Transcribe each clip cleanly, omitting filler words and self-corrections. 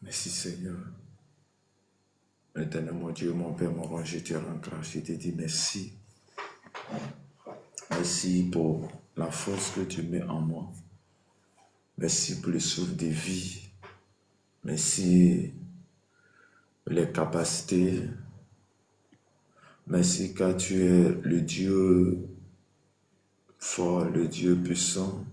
Merci Seigneur. Éternel mon Dieu, mon Père, mon roi, je te rends grâce. Je te dis merci. Merci pour la force que tu mets en moi. Merci pour le souffle de vie. Merci pour les capacités. Merci car tu es le Dieu fort, le Dieu puissant.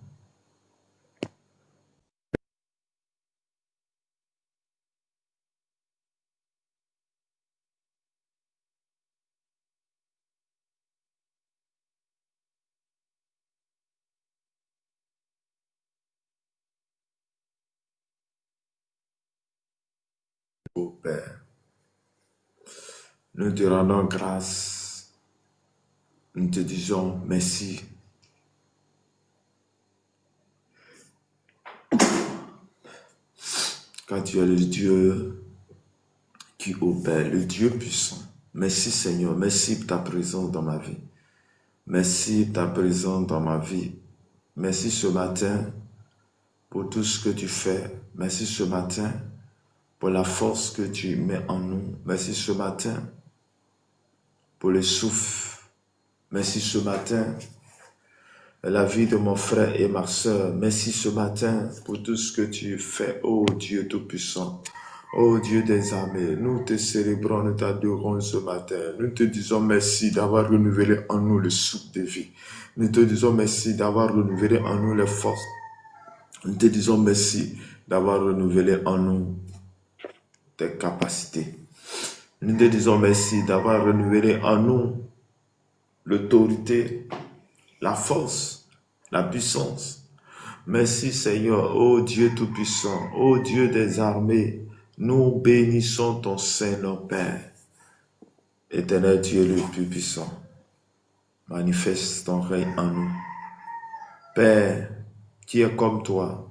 Ô Père, nous te rendons grâce. Nous te disons merci. Car tu es le Dieu qui opère, le Dieu puissant. Merci Seigneur, merci pour ta présence dans ma vie. Merci pour ta présence dans ma vie. Merci ce matin pour tout ce que tu fais. Merci ce matin pour la force que tu mets en nous. Merci ce matin pour le souffle. Merci ce matin pour la vie de mon frère et ma soeur. Merci ce matin pour tout ce que tu fais, ô Dieu Tout-Puissant. Ô Dieu des armées, nous te célébrons, nous t'adorons ce matin. Nous te disons merci d'avoir renouvelé en nous le souffle de vie. Nous te disons merci d'avoir renouvelé en nous les forces. Nous te disons merci d'avoir renouvelé en nous tes capacités. Nous te disons merci d'avoir renouvelé en nous l'autorité, la force, la puissance. Merci Seigneur, ô Dieu Tout-Puissant, ô Dieu des armées, nous bénissons ton Saint-Nom, Père. Éternel, tu es le plus puissant. Manifeste ton règne en nous. Père, qui est comme toi,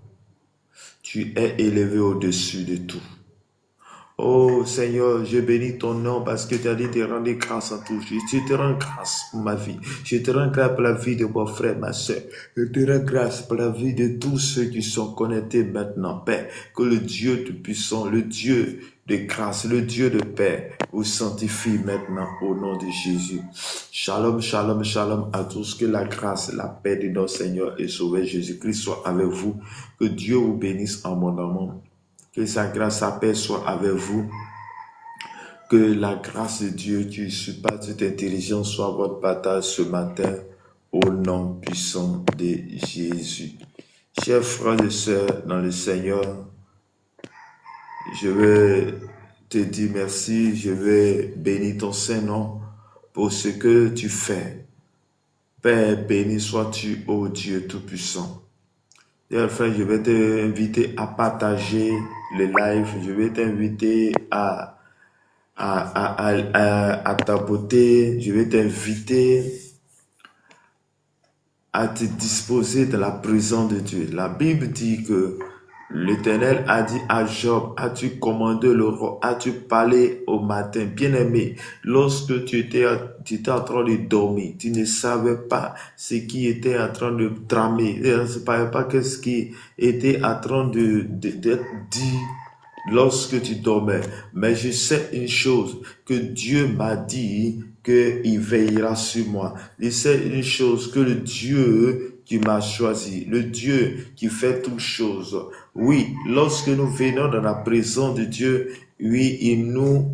tu es élevé au-dessus de tout. Oh Seigneur, je bénis ton nom parce que tu as dit de rendre grâce à tout. Je te rends grâce pour ma vie. Je te rends grâce pour la vie de mon frère, ma soeur. Je te rends grâce pour la vie de tous ceux qui sont connectés maintenant, Père. Que le Dieu Tout-Puissant, le Dieu de grâce, le Dieu de paix, vous sanctifie maintenant au nom de Jésus. Shalom, shalom, shalom à tous. Que la grâce, la paix de notre Seigneur et Sauveur Jésus-Christ soit avec vous. Que Dieu vous bénisse abondamment. Que sa grâce, sa paix soit avec vous. Que la grâce de Dieu qui surpasse toute intelligence soit votre partage ce matin au nom puissant de Jésus. Chers frères et sœurs dans le Seigneur, je vais te dire merci, je vais bénir ton Saint-Nom pour ce que tu fais. Père, béni sois-tu, ô Dieu Tout-Puissant. Chers frères, je vais t'inviter à partager le live, je vais t'inviter à tapoter, je vais t'inviter à te disposer de la présence de Dieu. La Bible dit que l'Éternel a dit à Job, as-tu commandé le roi, as-tu parlé au matin? Bien-aimé, lorsque tu étais en train de dormir, tu ne savais pas ce qui était en train de tramer, tu ne savais pas ce qui était en train d'être dit lorsque tu dormais. Mais je sais une chose, que Dieu m'a dit qu'il veillera sur moi. Je sais une chose, que le Dieu qui m'a choisi, le Dieu qui fait toutes choses. Oui, lorsque nous venons dans la présence de Dieu, oui, il nous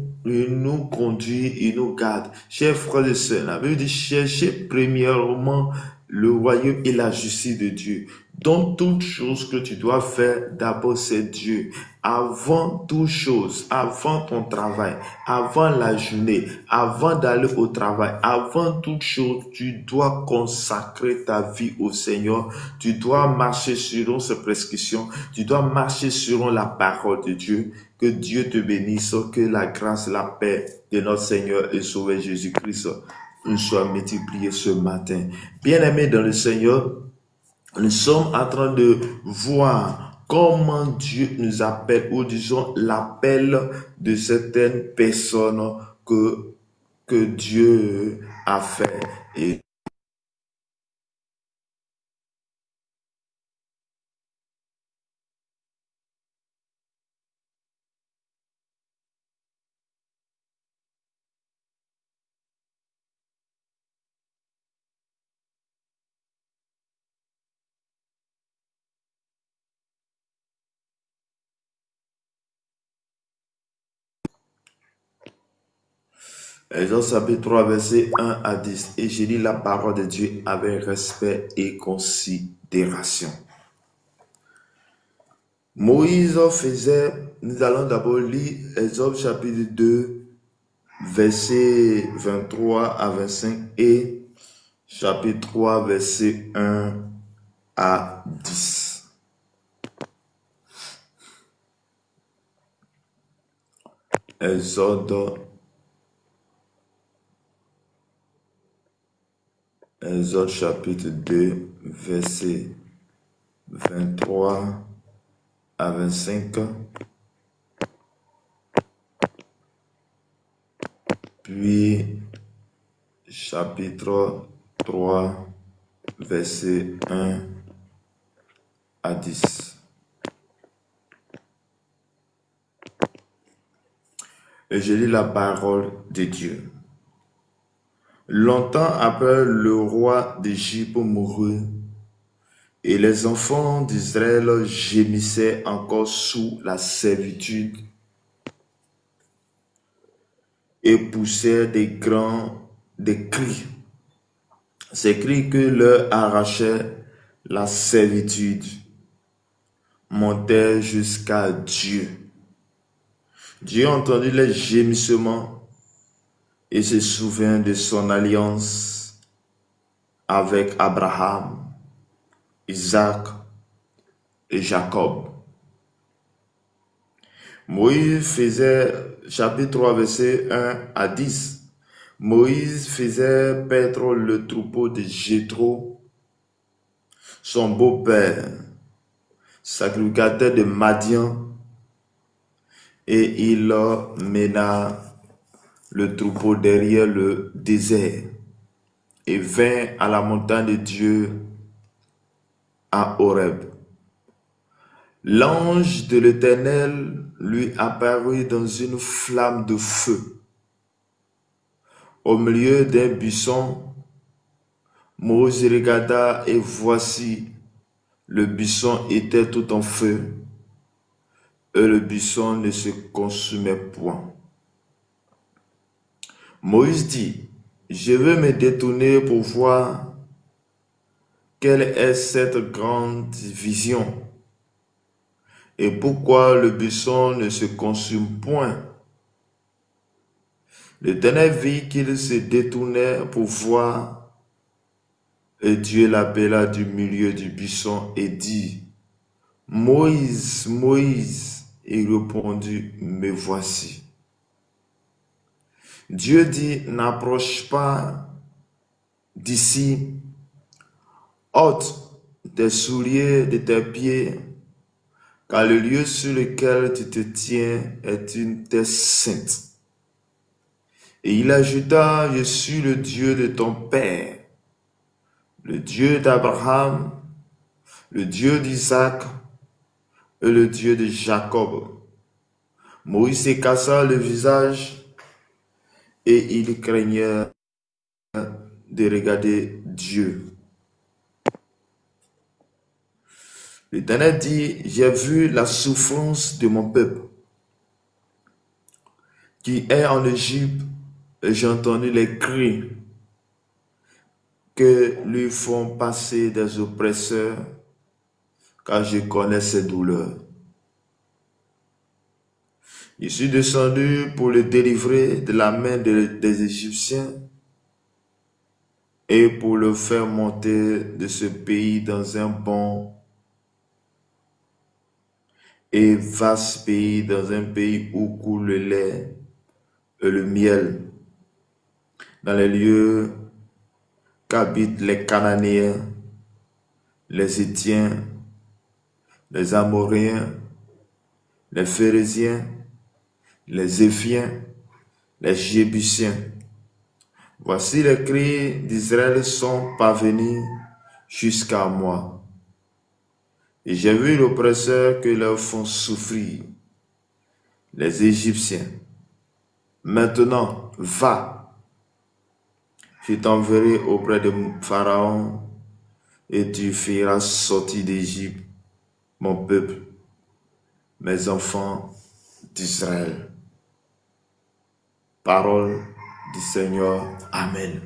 conduit, il nous garde. Chers frères et sœurs, la Bible dit, cherchez premièrement le royaume et la justice de Dieu. Donc, toute chose que tu dois faire, d'abord, c'est Dieu. Avant toute chose, avant ton travail, avant la journée, avant d'aller au travail, avant toute chose, tu dois consacrer ta vie au Seigneur. Tu dois marcher selon ses prescriptions. Tu dois marcher selon la parole de Dieu. Que Dieu te bénisse, que la grâce, la paix de notre Seigneur et Sauveur Jésus-Christ nous soit multipliée ce matin. Bien-aimés dans le Seigneur, nous sommes en train de voir comment Dieu nous appelle, ou disons l'appel de certaines personnes que Dieu a fait. Et Exode chapitre 3, verset 1 à 10. Et je lis la parole de Dieu avec respect et considération. Moïse faisait, nous allons d'abord lire Exode chapitre 2, verset 23 à 25 et chapitre 3, verset 1 à 10. Exode chapitre 2, verset 23 à 25. Puis chapitre 3, verset 1 à 10. Et je lis la parole de Dieu. Longtemps après, le roi d'Égypte mourut, et les enfants d'Israël gémissaient encore sous la servitude et poussèrent des cris. Ces cris que leur arrachait la servitude montaient jusqu'à Dieu. Dieu entendit les gémissements et se souvint de son alliance avec Abraham, Isaac et Jacob. Moïse faisait, chapitre 3, verset 1 à 10, Moïse faisait paître le troupeau de Jéthro, son beau-père, sacrificateur de Madian, et il mena le troupeau derrière le désert et vint à la montagne de Dieu à Horeb. L'ange de l'Éternel lui apparut dans une flamme de feu. Au milieu d'un buisson, Moïse regarda et voici, le buisson était tout en feu et le buisson ne se consumait point. Moïse dit, je veux me détourner pour voir quelle est cette grande vision et pourquoi le buisson ne se consume point. L'Éternel vit qu'il se détournait pour voir, et Dieu l'appela du milieu du buisson et dit, Moïse, Moïse. Il répondit, me voici. Dieu dit, n'approche pas d'ici, ôte tes souliers de tes pieds, car le lieu sur lequel tu te tiens est une terre sainte. Et il ajouta, je suis le Dieu de ton père, le Dieu d'Abraham, le Dieu d'Isaac et le Dieu de Jacob. Moïse s'écassa le visage et il craignait de regarder Dieu. L'Éternel dit, j'ai vu la souffrance de mon peuple qui est en Égypte et j'ai entendu les cris que lui font passer des oppresseurs, car je connais ses douleurs. Je suis descendu pour le délivrer de la main des Égyptiens et pour le faire monter de ce pays dans un bon et vaste pays, dans un pays où coule le lait et le miel, dans les lieux qu'habitent les Cananéens, les Hétiens, les Amoréens, les Phérésiens, les Éphiens, les Jébusiens. Voici les cris d'Israël sont parvenus jusqu'à moi. Et j'ai vu l'oppresseur que leur font souffrir, les Égyptiens. Maintenant, va, je t'enverrai auprès de Pharaon et tu feras sortir d'Égypte mon peuple, mes enfants d'Israël. Parole du Seigneur. Amen.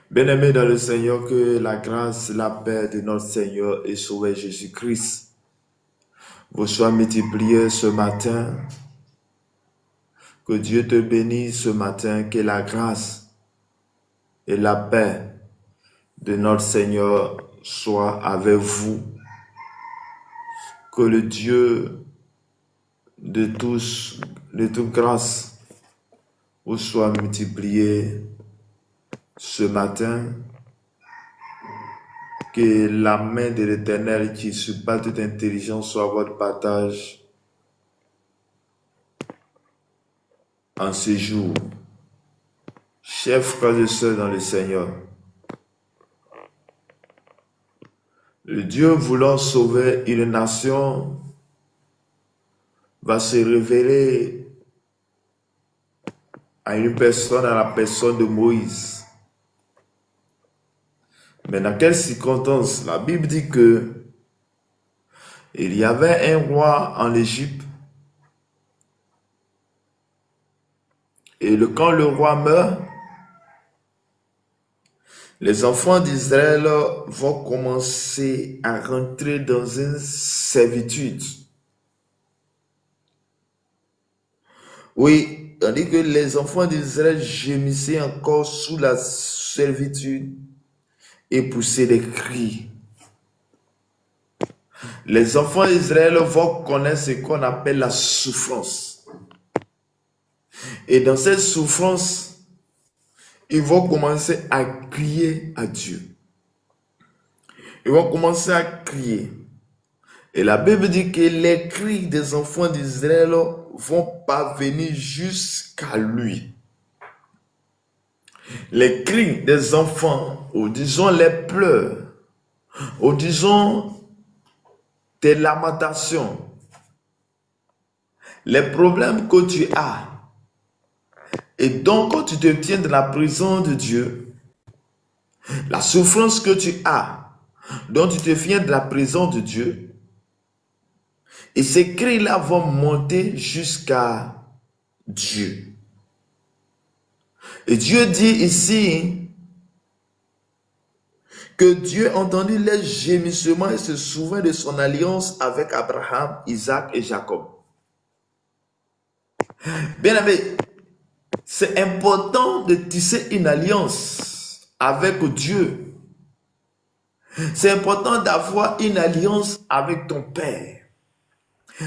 Bien-aimés dans le Seigneur, que la grâce, la paix de notre Seigneur et Sauveur Jésus-Christ vous soit multipliée ce matin. Que Dieu te bénisse ce matin, que la grâce et la paix de notre Seigneur soit avec vous. Que le Dieu de toute grâce vous soit multiplié ce matin. Que la main de l'Éternel qui surpasse toute intelligence soit votre partage en ce jour. Chers frères et sœurs dans le Seigneur, le Dieu voulant sauver une nation va se révéler à une personne, à la personne de Moïse. Mais dans quelles circonstances? La Bible dit que il y avait un roi en Égypte et quand le roi meurt, les enfants d'Israël vont commencer à rentrer dans une servitude. Oui, on dit que les enfants d'Israël gémissaient encore sous la servitude et poussaient des cris. Les enfants d'Israël vont connaître ce qu'on appelle la souffrance. Et dans cette souffrance, ils vont commencer à crier à Dieu. Ils vont commencer à crier. Et la Bible dit que les cris des enfants d'Israël vont parvenir jusqu'à lui. Les cris des enfants, ou disons les pleurs, ou disons tes lamentations, les problèmes que tu as, et donc quand tu te tiens de la prison de Dieu, la souffrance que tu as, dont tu te viens de la prison de Dieu, et ces cris-là vont monter jusqu'à Dieu. Et Dieu dit ici que Dieu entendit les gémissements et se souvint de son alliance avec Abraham, Isaac et Jacob. Bien aimé, c'est important de tisser une alliance avec Dieu. C'est important d'avoir une alliance avec ton Père.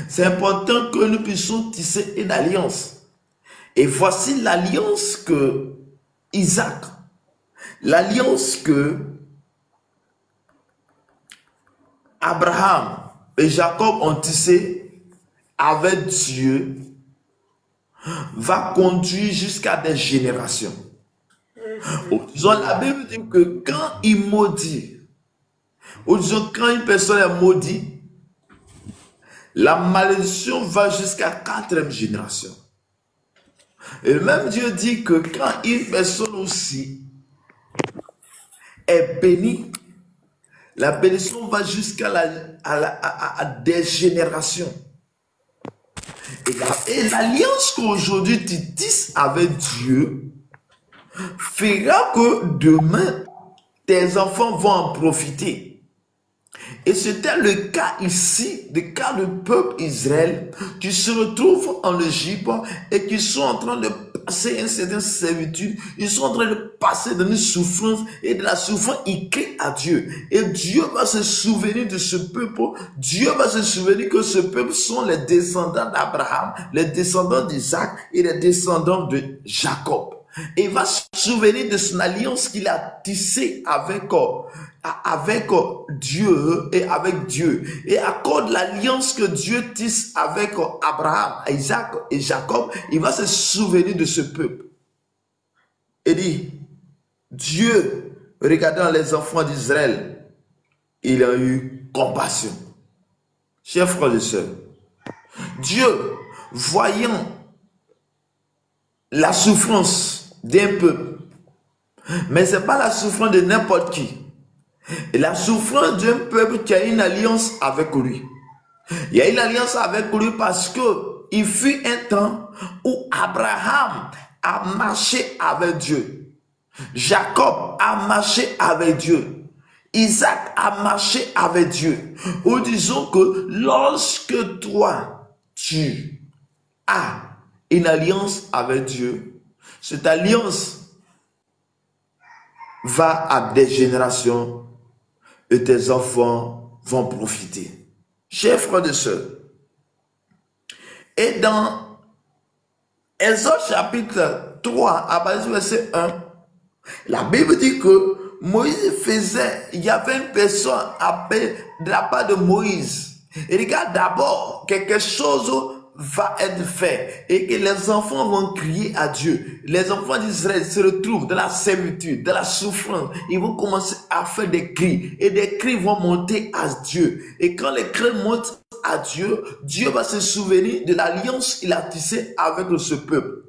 C'est important que nous puissions tisser une alliance. Et voici l'alliance que Isaac, l'alliance que Abraham et Jacob ont tissée avec Dieu va conduire jusqu'à des générations. Disons, la Bible dit que quand il maudit, ou disons quand une personne est maudite, la malédiction va jusqu'à 4e génération. Et le même Dieu dit que quand une personne aussi est bénie, la bénédiction va jusqu'à des générations. Et l'alliance qu'aujourd'hui tu tisses avec Dieu fera que demain, tes enfants vont en profiter. Et c'était le cas ici, le cas du peuple Israël, qui se retrouve en Égypte et qui sont en train de passer une certaine servitude. Ils sont en train de passer dans une souffrance, et de la souffrance, ils crient à Dieu. Et Dieu va se souvenir de ce peuple. Dieu va se souvenir que ce peuple sont les descendants d'Abraham, les descendants d'Isaac et les descendants de Jacob. Et il va se souvenir de son alliance qu'il a tissée avec Dieu et avec Dieu. Et à cause de l'alliance que Dieu tisse avec Abraham, Isaac et Jacob, il va se souvenir de ce peuple. Et dit, Dieu, regardant les enfants d'Israël, il a eu compassion. Chers frères et sœurs, Dieu, voyant la souffrance d'un peuple, mais ce n'est pas la souffrance de n'importe qui. Et la souffrance d'un peuple qui a une alliance avec lui. Il y a une alliance avec lui parce que il fut un temps où Abraham a marché avec Dieu. Jacob a marché avec Dieu. Isaac a marché avec Dieu. Ou disons que lorsque toi, tu as une alliance avec Dieu, cette alliance va à des générations et tes enfants vont profiter. Chers frères et sœurs, et dans Exode chapitre 3, à partir du verset 1, la Bible dit que Moïse il y avait une personne appelée de la part de Moïse. Et regarde d'abord, quelque chose va être fait et que les enfants vont crier à Dieu. Les enfants d'Israël se retrouvent dans la servitude, dans la souffrance. Ils vont commencer à faire des cris et des cris vont monter à Dieu. Et quand les cris montent à Dieu, Dieu va se souvenir de l'alliance qu'il a tissée avec ce peuple.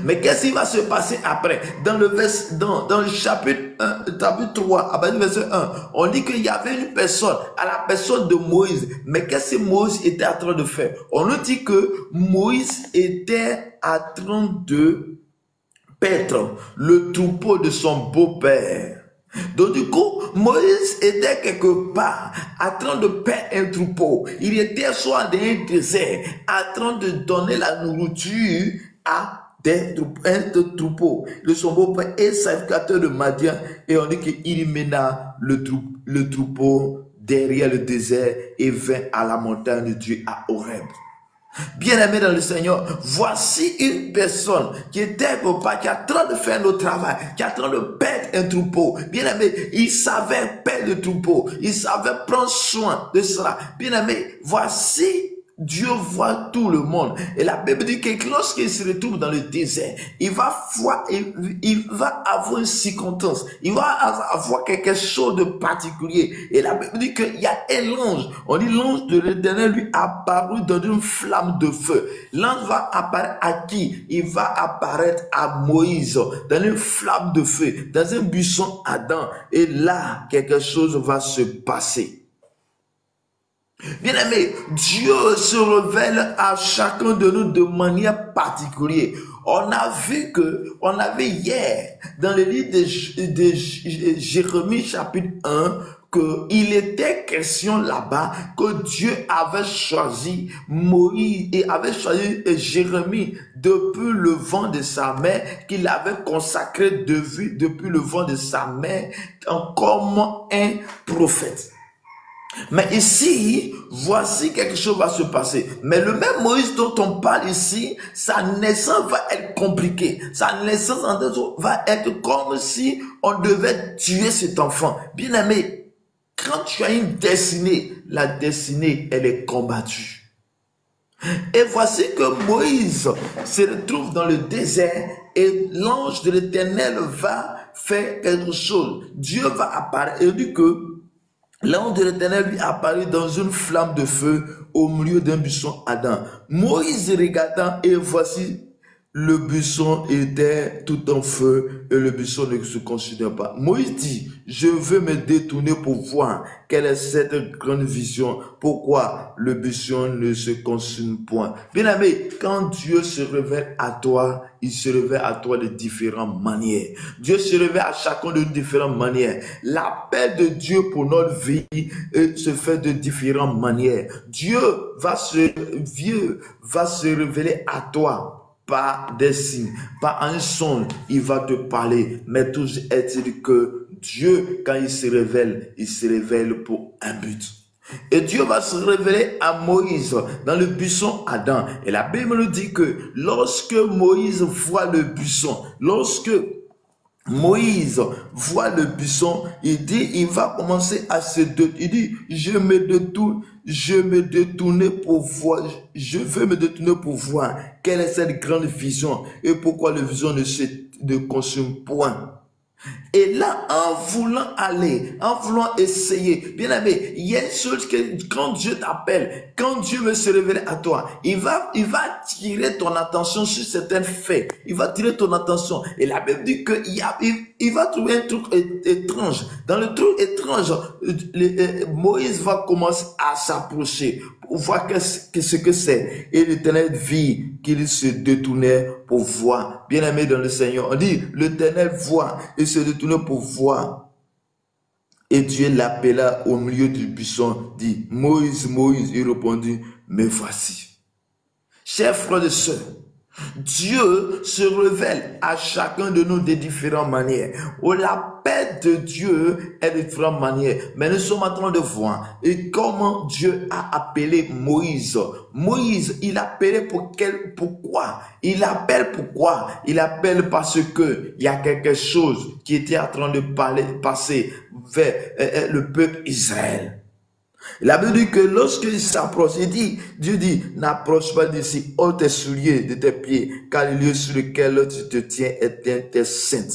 Mais qu'est-ce qui va se passer après? Dans le chapitre 1, chapitre 3, à partir du verset 1, on dit qu'il y avait une personne, à la personne de Moïse. Mais qu'est-ce que Moïse était en train de faire? On nous dit que Moïse était en train de paître le troupeau de son beau-père. Donc du coup, Moïse était quelque part en train de paître un troupeau. Il était soit dans un désert, en train de donner la nourriture à un troupeau de son beau-père et sacrificateur de Madian, et on dit qu'il mena le troupeau derrière le désert et vint à la montagne de Dieu à Horeb. Bien-aimé dans le Seigneur, voici une personne qui était qui est en train de faire le travail, qui est en train de perdre un troupeau. Bien-aimé, il savait perdre le troupeau, il savait prendre soin de cela. Bien-aimé, voici Dieu voit tout le monde. Et la Bible dit que lorsqu'il se retrouve dans le désert, il va avoir une circonstance. Il va avoir quelque chose de particulier. Et la Bible dit qu'il y a un ange. On dit l'ange de l'Éternel lui apparu dans une flamme de feu. L'ange va apparaître à qui? Il va apparaître à Moïse dans une flamme de feu, dans un buisson ardent. Et là, quelque chose va se passer. Bien-aimé, Dieu se révèle à chacun de nous de manière particulière. On avait hier, dans le livre de Jérémie chapitre 1, qu'il était question là-bas que Dieu avait choisi Moïse et avait choisi Jérémie depuis le vent de sa mère, qu'il avait consacré depuis le vent de sa mère comme un prophète. Mais ici, voici quelque chose va se passer. Mais le même Moïse dont on parle ici, sa naissance va être compliquée. Sa naissance va être comme si on devait tuer cet enfant. Bien aimé, quand tu as une destinée, la destinée, elle est combattue. Et voici que Moïse se retrouve dans le désert et l'ange de l'Éternel va faire quelque chose. Dieu va apparaître et dit que l'ange de l'Éternel lui apparut dans une flamme de feu au milieu d'un buisson ardent. Moïse regardant et voici le buisson était tout en feu et le buisson ne se consumait pas. Moïse dit, je veux me détourner pour voir quelle est cette grande vision. Pourquoi le buisson ne se consume point? Bien-aimé, quand Dieu se révèle à toi, il se révèle à toi de différentes manières. Dieu se révèle à chacun de différentes manières. L'appel de Dieu pour notre vie se fait de différentes manières. Dieu va se révéler à toi par des signes, par un son, il va te parler. Mais toujours est-il que Dieu, quand il se révèle pour un but. Et Dieu va se révéler à Moïse dans le buisson Adam. Et la Bible nous dit que lorsque Moïse voit le buisson, lorsque Moïse voit le buisson, il va commencer à se détourner. Il dit, je veux me détourner pour voir quelle est cette grande vision et pourquoi le vision ne consume point. Et là, en voulant essayer, bien aimé, il y a une chose que quand Dieu t'appelle, quand Dieu veut se révéler à toi, il va attirer ton attention sur certains faits. Il va attirer ton attention. Et la Bible dit qu'il va trouver un truc étrange. Dans le truc étrange, Moïse va commencer à s'approcher pour voir ce que c'est. Et l'Éternel vit qu'il se détournait pour voir. Bien-aimé dans le Seigneur, on dit, l'Éternel voit et se détournait pour voir. Et Dieu l'appela au milieu du buisson, dit, Moïse, Moïse, il répondit, me voici. Chers frères et sœurs, Dieu se révèle à chacun de nous de différentes manières. L'appel de Dieu est de différentes manières. Mais nous sommes en train de voir et comment Dieu a appelé Moïse. Moïse, il appelait pourquoi? Il appelle pourquoi? Il appelle parce que il y a quelque chose qui était en train de passer vers le peuple Israël. La Bible dit que lorsqu'il s'approche, Dieu dit, n'approche pas d'ici, ôte tes souliers de tes pieds, car le lieu sur lequel tu te tiens est un terre sainte.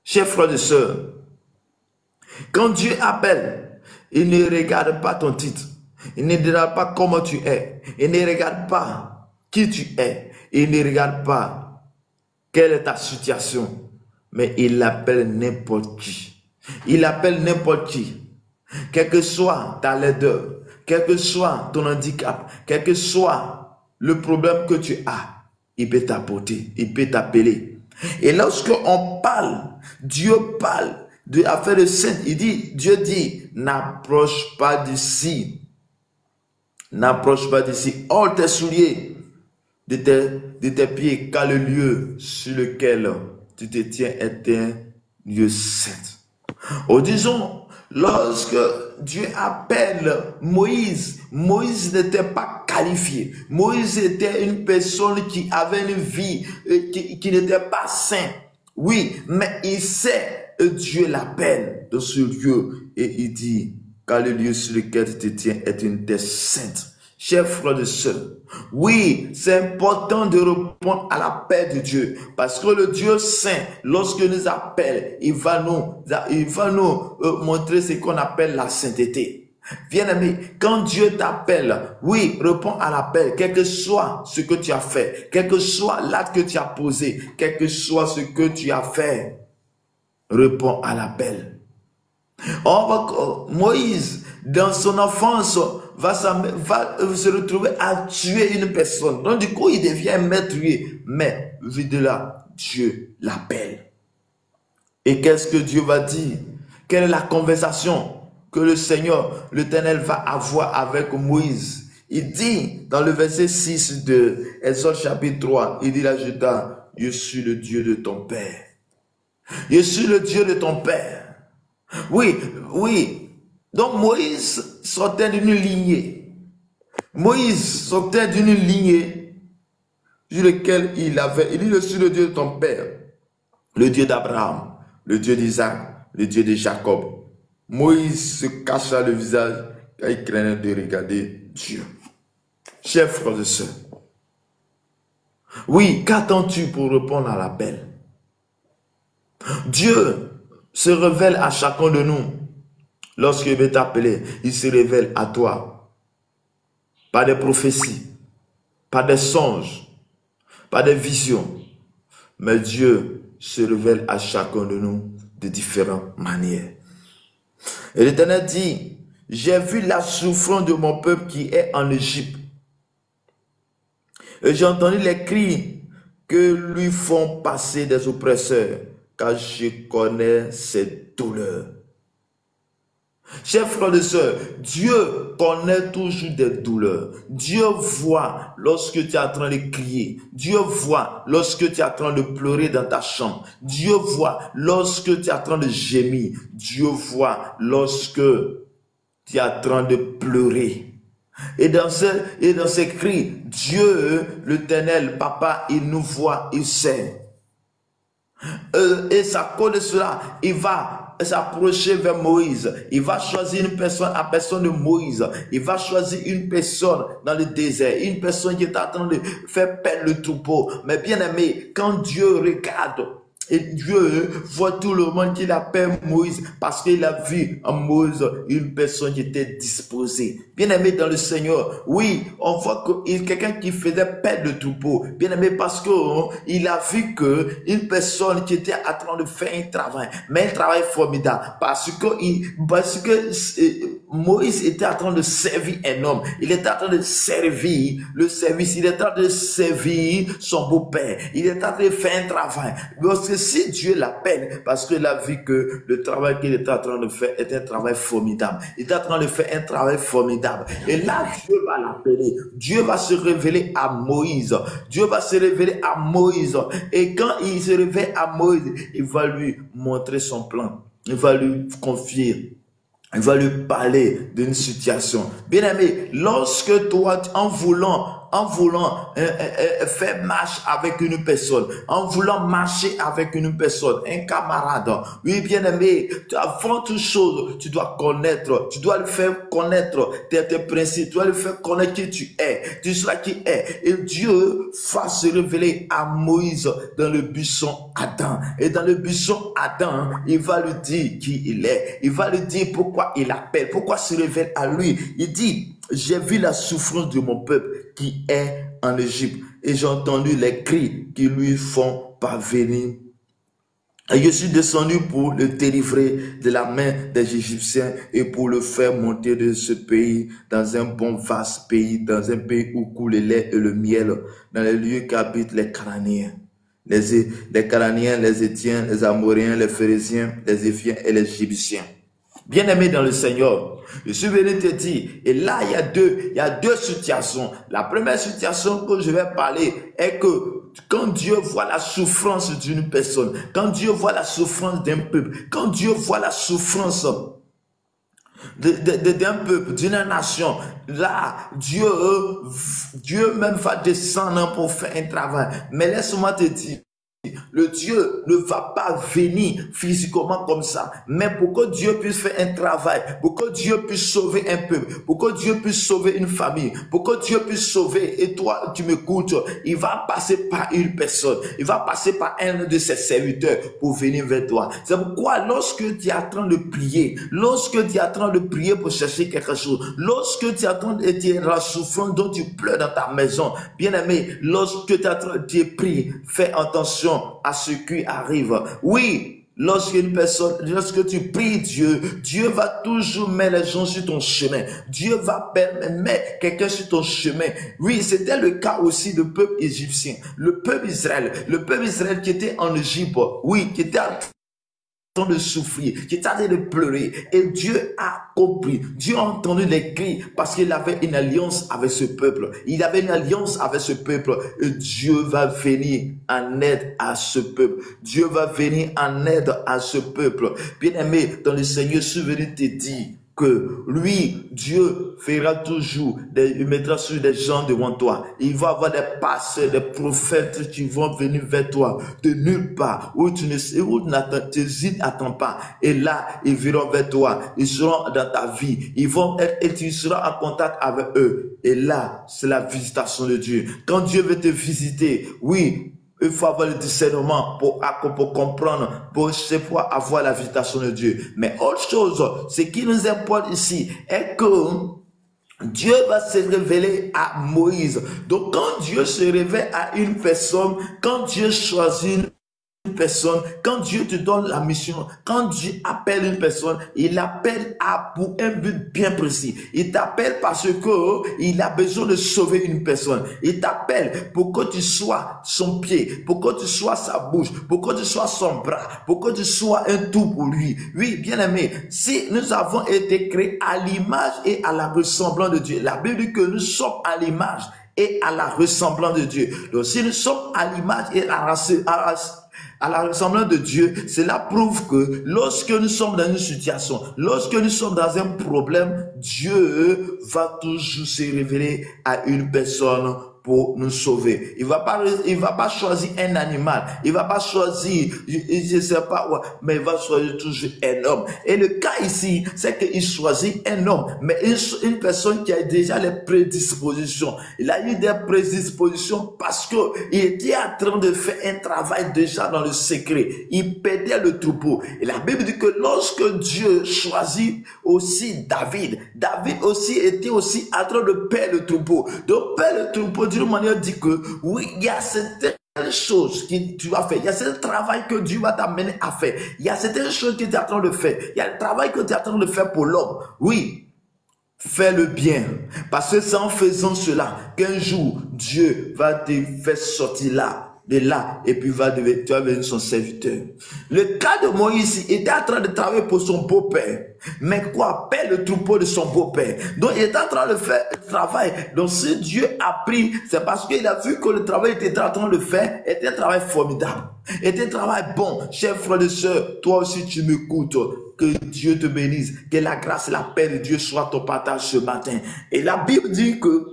Chers frères et sœurs, quand Dieu appelle, il ne regarde pas ton titre, il ne regarde pas comment tu es, il ne regarde pas qui tu es, il ne regarde pas quelle est ta situation, mais il appelle n'importe qui. Il appelle n'importe qui. Quel que soit ta laideur, quel que soit ton handicap, quel que soit le problème que tu as, il peut t'apporter, il peut t'appeler. Et lorsque on parle, Dieu parle de l'affaire de sainte, Dieu dit, n'approche pas d'ici. N'approche pas d'ici. Ôte tes souliers de tes pieds, car le lieu sur lequel tu te tiens est un lieu saint. Ou disons, lorsque Dieu appelle Moïse, Moïse n'était pas qualifié. Moïse était une personne qui avait une vie qui n'était pas sainte. Oui, mais il sait que Dieu l'appelle dans ce lieu et il dit, car le lieu sur lequel tu te tiens est une terre sainte. Chers frères et sœurs, oui, c'est important de répondre à l'appel de Dieu. Parce que le Dieu saint, lorsque nous appelle, il va nous montrer ce qu'on appelle la sainteté. Bien-aimé, quand Dieu t'appelle, oui, réponds à l'appel, quel que soit ce que tu as fait, quel que soit l'acte que tu as posé, quel que soit ce que tu as fait, réponds à l'appel. Moïse, dans son enfance, va se retrouver à tuer une personne. Donc du coup, il devient meurtrier. Mais, vu de là, Dieu l'appelle. Et qu'est-ce que Dieu va dire? Quelle est la conversation que le Seigneur, l'Éternel, va avoir avec Moïse? Il dit, dans le verset 6 de Exode chapitre 3, il dit là, je suis le Dieu de ton Père. Je suis le Dieu de ton Père. Oui, oui. Donc Moïse sortait d'une lignée. Moïse sortait d'une lignée sur laquelle il dit, je suis le Dieu de ton père, le Dieu d'Abraham, le Dieu d'Isaac, le Dieu de Jacob. Moïse se cacha le visage car il craignait de regarder Dieu. Chers frères et sœurs, oui, qu'attends-tu pour répondre à l'appel? Dieu se révèle à chacun de nous. Lorsqu'il veut t'appeler, il se révèle à toi. Par des prophéties, par des songes, par des visions. Mais Dieu se révèle à chacun de nous de différentes manières. Et l'Éternel dit, j'ai vu la souffrance de mon peuple qui est en Égypte. Et j'ai entendu les cris que lui font passer des oppresseurs, car je connais ses douleurs. Chers frères et sœurs, Dieu connaît toujours des douleurs. Dieu voit lorsque tu es en train de crier. Dieu voit lorsque tu es en train de pleurer dans ta chambre. Dieu voit lorsque tu es en train de gémir. Dieu voit lorsque tu es en train de pleurer. Et dans ces cris, Dieu, l'Éternel, Papa, il nous voit, il sait. Et à cause de cela, il va s'approcher vers Moïse. Il va choisir une personne, la personne de Moïse. Il va choisir une personne dans le désert. Une personne qui est en train de faire perdre le troupeau. Mais bien aimé, quand Dieu regarde, Et Dieu voit tout le monde qu'il appelle Moïse parce qu'il a vu en Moïse une personne qui était disposée. Bien-aimé dans le Seigneur, oui, on voit que quelqu'un qui faisait paix de troupeau. Bien-aimé parce que il a vu que une personne qui était en train de faire un travail, mais un travail formidable, parce que Moïse était en train de servir un homme. Il était en train de servir le service. Il était en train de servir son beau-père. Il était en train de faire un travail. Parce que si Dieu l'appelle, parce qu'il a vu que le travail qu'il était en train de faire était un travail formidable. Il était en train de faire un travail formidable. Et là, Dieu va l'appeler. Dieu va se révéler à Moïse. Dieu va se révéler à Moïse. Et quand il se révèle à Moïse, il va lui montrer son plan. Il va lui confier. Il va lui parler d'une situation. Bien-aimé, lorsque toi, en voulant faire marche avec une personne, en voulant marcher avec une personne, un camarade, oui, bien-aimé, avant toute chose, tu dois connaître, tu dois le faire connaître tes principes, tu dois le faire connaître qui tu es, tu seras qui est. Et Dieu va se révéler à Moïse dans le buisson Adam. Et dans le buisson Adam, il va lui dire qui il est. Il va lui dire pourquoi il appelle, pourquoi se révèle à lui. Il dit, j'ai vu la souffrance de mon peuple qui est en Égypte et j'ai entendu les cris qui lui font parvenir. Et je suis descendu pour le délivrer de la main des Égyptiens et pour le faire monter de ce pays dans un bon vaste pays, dans un pays où coule le lait et le miel, dans les lieux qu'habitent les Cananéens. Les Cananéens, les Étiens, les Amoréens, les Phérésiens, les Éphiens et les Jébusiens. Bien-aimé dans le Seigneur, je suis venu te dire, et là il y a deux situations. La première situation que je vais parler est que quand Dieu voit la souffrance d'une personne, quand Dieu voit la souffrance d'un peuple, quand Dieu voit la souffrance d'un peuple, d'une nation, là, Dieu même va descendre pour faire un travail. Mais laisse-moi te dire, le Dieu ne va pas venir physiquement comme ça, mais pour que Dieu puisse faire un travail, pour que Dieu puisse sauver un peuple, pour que Dieu puisse sauver une famille, pour que Dieu puisse sauver, et toi tu m'écoutes, il va passer par une personne, il va passer par un de ses serviteurs pour venir vers toi. C'est pourquoi lorsque tu es en train de prier, lorsque tu es en train de prier pour chercher quelque chose, lorsque tu es en train de dire la souffrance dont tu pleures dans ta maison, bien aimé, lorsque tu es en train de prier, fais attention à ce qui arrive. Oui, lorsque tu pries Dieu, Dieu va toujours mettre les gens sur ton chemin. Dieu va mettre quelqu'un sur ton chemin. Oui, c'était le cas aussi du peuple égyptien. Le peuple Israël qui était en Égypte, oui, qui était de souffrir, qui était en train de pleurer, et Dieu a compris, Dieu a entendu les cris parce qu'il avait une alliance avec ce peuple, il avait une alliance avec ce peuple, et Dieu va venir en aide à ce peuple, Dieu va venir en aide à ce peuple. Bien-aimé dans le Seigneur, je suis venu te dire que lui, Dieu fera toujours, il mettra sur des gens devant toi. Il va avoir des pasteurs, des prophètes qui vont venir vers toi de nulle part, où tu n'attends pas. Et là, ils viendront vers toi. Ils seront dans ta vie. Ils vont être, et tu seras en contact avec eux. Et là, c'est la visitation de Dieu. Quand Dieu veut te visiter, oui, il faut avoir le discernement pour comprendre, pour savoir avoir la visitation de Dieu. Mais autre chose, ce qui nous importe ici est que Dieu va se révéler à Moïse. Donc quand Dieu se révèle à une personne, quand Dieu choisit une personne, quand Dieu te donne la mission, quand Dieu appelle une personne, il appelle pour un but bien précis. Il t'appelle parce que il a besoin de sauver une personne. Il t'appelle pour que tu sois son pied, pour que tu sois sa bouche, pour que tu sois son bras, pour que tu sois un tout pour lui. Oui, bien aimé, si nous avons été créés à l'image et à la ressemblance de Dieu, la Bible dit que nous sommes à l'image et à la ressemblance de Dieu. Donc si nous sommes à l'image et à la ressemblance de Dieu, cela prouve que lorsque nous sommes dans une situation, lorsque nous sommes dans un problème, Dieu va toujours se révéler à une personne pour nous sauver. Il va pas choisir un animal. Il va pas choisir, je sais pas, mais il va choisir toujours un homme. Et le cas ici, c'est qu'il choisit un homme, mais une personne qui a déjà les prédispositions. Il a eu des prédispositions parce que il était en train de faire un travail déjà dans le secret. Il perdait le troupeau. Et la Bible dit que lorsque Dieu choisit aussi David, David aussi était aussi en train de perdre le troupeau. Donc perdre le troupeau d'une manière dit que oui, il y a certaines choses que tu vas faire, il y a ce travail que Dieu va t'amener à faire, il y a certaines choses que tu es en train de faire, il y a le travail que tu es en train de faire pour l'homme. Oui, fais le bien, parce que c'est en faisant cela qu'un jour Dieu va te faire sortir de là, et puis tu vas devenir son serviteur. Le cas de Moïse, il était en train de travailler pour son beau-père. Mais quoi? Père le troupeau de son beau-père. Donc il était en train de faire le travail. Donc si Dieu a pris, c'est parce qu'il a vu que le travail qu'il était en train de faire était un travail formidable. Était un travail bon. Chers frères et sœurs, toi aussi tu m'écoutes. Que Dieu te bénisse. Que la grâce et la paix de Dieu soient ton partage ce matin. Et la Bible dit que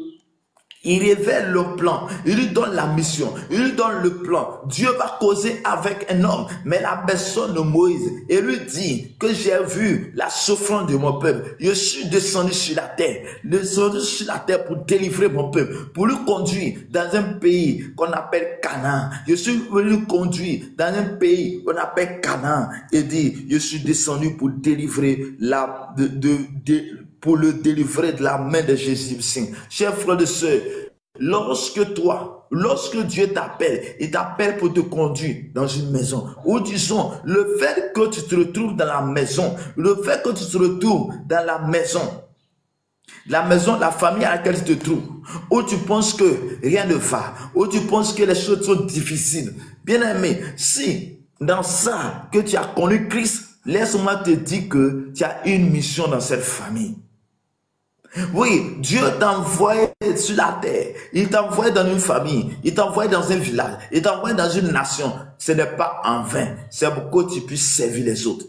il révèle le plan, il lui donne la mission, il lui donne le plan. Dieu va causer avec un homme, mais la personne de Moïse, et lui dit que j'ai vu la souffrance de mon peuple. Je suis descendu sur la terre, pour délivrer mon peuple, pour le conduire dans un pays qu'on appelle Canaan. Je suis venu conduire dans un pays qu'on appelle Canaan et dit, je suis descendu pour délivrer pour le délivrer de la main de Jésus. Chers frères et sœurs, lorsque Dieu t'appelle, il t'appelle pour te conduire dans une maison. Ou disons, le fait que tu te retrouves dans la maison, la maison, la famille à laquelle tu te trouves, où tu penses que rien ne va, où tu penses que les choses sont difficiles. Bien aimé, si dans ça que tu as connu Christ, laisse-moi te dire que tu as une mission dans cette famille. Oui, Dieu t'a envoyé sur la terre, il t'a envoyé dans une famille, il t'a envoyé dans un village, il t'a envoyé dans une nation. Ce n'est pas en vain, c'est pour que tu puisses servir les autres.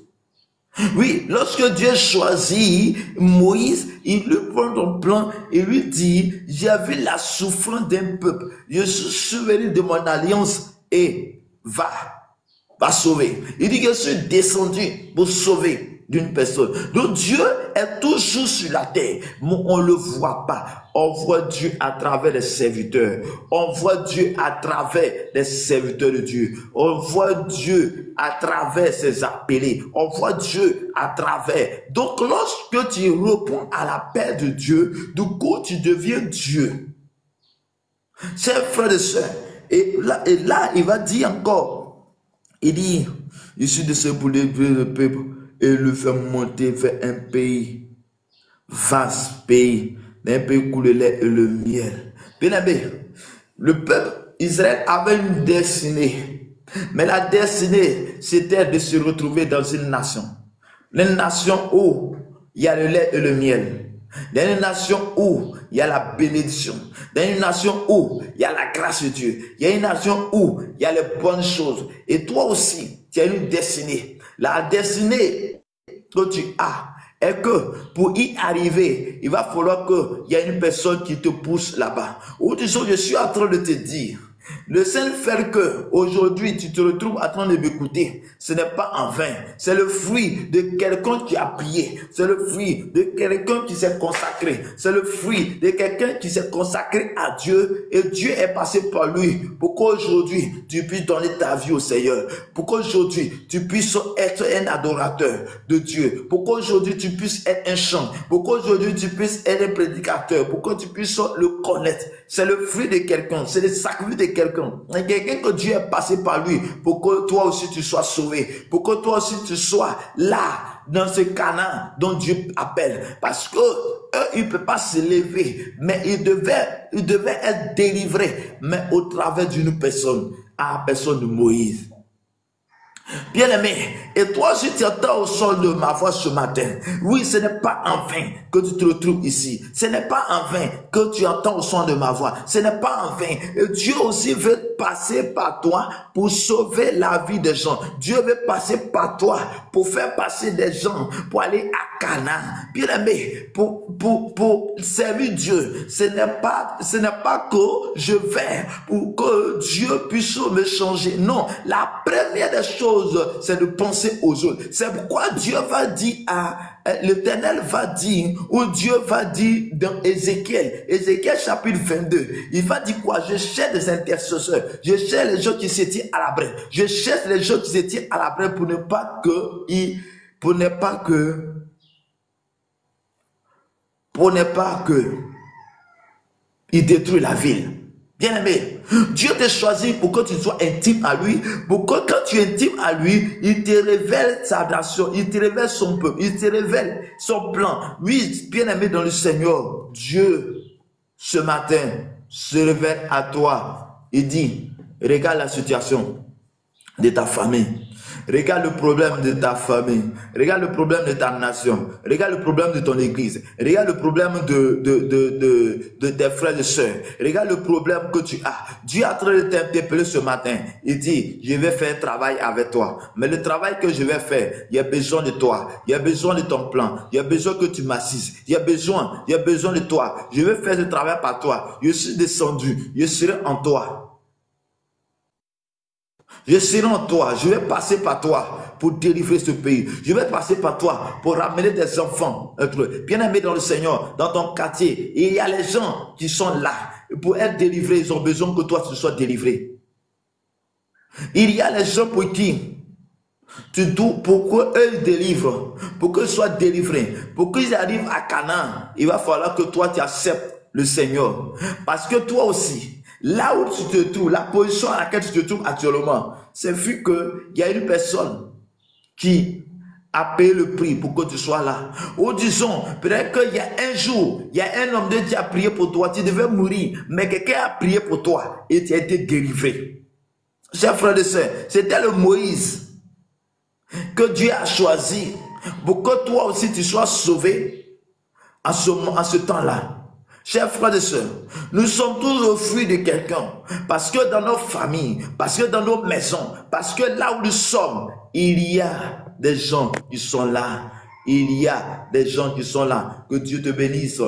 Oui, lorsque Dieu choisit Moïse, il lui prend ton plan et lui dit, j'ai vu la souffrance d'un peuple, je suis souverain de mon alliance et va sauver. Il dit que je suis descendu pour sauver d'une personne. Donc Dieu est toujours sur la terre, mais on ne le voit pas. On voit Dieu à travers les serviteurs. On voit Dieu à travers les serviteurs de Dieu. On voit Dieu à travers ses appelés. On voit Dieu à travers. Donc lorsque tu réponds à l'appel de Dieu, du coup tu deviens Dieu. Chers frères et sœurs, et là il va dire encore, il dit, je suis descendu pour lever le peuple et le faire monter vers un pays, vaste pays, un pays où le lait et le miel. Bien aimé, le peuple Israël avait une destinée, mais la destinée, c'était de se retrouver dans une nation où il y a le lait et le miel, dans une nation où il y a la bénédiction, dans une nation où il y a la grâce de Dieu, il y a une nation où il y a les bonnes choses. Et toi aussi, tu as une destinée. La destinée que tu as est que pour y arriver, il va falloir qu'il y ait une personne qui te pousse là-bas. Ou disons, je suis en train de te dire, le seul fait que aujourd'hui tu te retrouves en train de m'écouter, ce n'est pas en vain. C'est le fruit de quelqu'un qui a prié. C'est le fruit de quelqu'un qui s'est consacré. C'est le fruit de quelqu'un qui s'est consacré à Dieu et Dieu est passé par lui pour qu'aujourd'hui tu puisses donner ta vie au Seigneur. Pour qu'aujourd'hui tu puisses être un adorateur de Dieu. Pour qu'aujourd'hui tu puisses être un chant. Pour qu'aujourd'hui tu puisses être un prédicateur. Pour que tu puisses le connaître. C'est le fruit de quelqu'un. C'est le sacrifice de quelqu'un. Quelqu'un que Dieu est passé par lui pour que toi aussi tu sois sauvé. Pour que toi aussi tu sois là, dans ce Canaan dont Dieu appelle. Parce que eux, ils ne peuvent pas se lever. Mais ils devaient être délivrés. Mais au travers d'une personne, à la personne de Moïse. Bien-aimé, et toi si tu entends au son de ma voix ce matin, oui, ce n'est pas en vain que tu te retrouves ici. Ce n'est pas en vain que tu entends au son de ma voix. Ce n'est pas en vain. Et Dieu aussi veut passer par toi pour sauver la vie des gens. Dieu veut passer par toi pour faire passer des gens, pour aller à Canaan. Bien-aimé, pour servir Dieu, ce n'est pas que je vais pour que Dieu puisse me changer. Non, la première des choses, c'est de penser aux autres. C'est pourquoi Dieu va dire l'Éternel va dire, ou Dieu va dire dans Ézéchiel chapitre 22, il va dire quoi? Je cherche des intercesseurs, je cherche les gens qui se tiennent à la brèche, je cherche les gens qui se tiennent à la brèche pour ne pas que il détruit la ville. Bien-aimé, Dieu t'a choisi pour que tu sois intime à lui, pour que quand tu es intime à lui, il te révèle sa nation, il te révèle son peuple, il te révèle son plan. Oui, bien-aimé dans le Seigneur, Dieu, ce matin, se révèle à toi. Il dit, regarde la situation de ta famille. Regarde le problème de ta famille. Regarde le problème de ta nation. Regarde le problème de ton église. Regarde le problème de tes frères et sœurs. Regarde le problème que tu as. Dieu est en train de t'interpeller ce matin. Il dit, je vais faire un travail avec toi. Mais le travail que je vais faire, il y a besoin de toi. Il y a besoin de ton plan. Il y a besoin que tu m'assises. Il y a besoin de toi. Je vais faire ce travail par toi. Je suis descendu. Je serai en toi. Je serai en toi, je vais passer par toi pour délivrer ce pays. Je vais passer par toi pour ramener des enfants. Bien-aimés dans le Seigneur, dans ton quartier. Et il y a les gens qui sont là. Pour être délivrés, ils ont besoin que toi tu sois délivré. Il y a les gens pour qui tu dois, pour qu'eux délivrent, pour qu'ils soient délivrés, pour qu'ils arrivent à Canaan, il va falloir que toi tu acceptes le Seigneur. Parce que toi aussi, là où tu te trouves, la position à laquelle tu te trouves actuellement, c'est vu qu'il y a une personne qui a payé le prix pour que tu sois là. Ou disons, peut-être qu'il y a un jour, il y a un homme de Dieu qui a prié pour toi, tu devais mourir, mais quelqu'un a prié pour toi et tu as été délivré. Chers frères et sœurs, c'était le Moïse que Dieu a choisi pour que toi aussi tu sois sauvé en ce temps-là. Chers frères et sœurs, nous sommes tous au fruit de quelqu'un. Parce que dans nos familles, parce que dans nos maisons, parce que là où nous sommes, il y a des gens qui sont là. Il y a des gens qui sont là. Que Dieu te bénisse.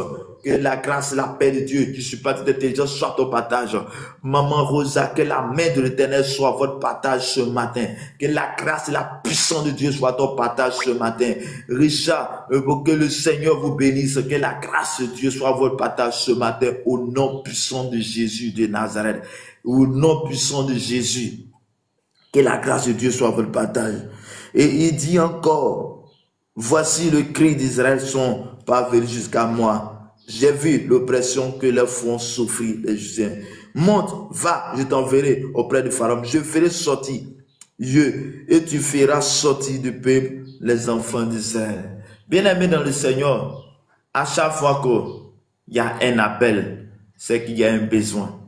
Que la grâce, la paix de Dieu, qui supplie toute intelligence, soit ton partage. Maman Rosa, que la main de l'Éternel soit votre partage ce matin. Que la grâce et la puissance de Dieu soit ton partage ce matin. Richard, que le Seigneur vous bénisse. Que la grâce de Dieu soit votre partage ce matin. Au nom puissant de Jésus de Nazareth. Au nom puissant de Jésus. Que la grâce de Dieu soit votre partage. Et il dit encore, voici le cri d'Israël sont parvenus jusqu'à moi. J'ai vu l'oppression que leurs font souffrir les Judains. Monte, va, je t'enverrai auprès du Pharaon. Je ferai sortir, et tu feras sortir du peuple les enfants d'Israël. Bien-aimés dans le Seigneur, à chaque fois qu'il y a un appel, c'est qu'il y a un besoin.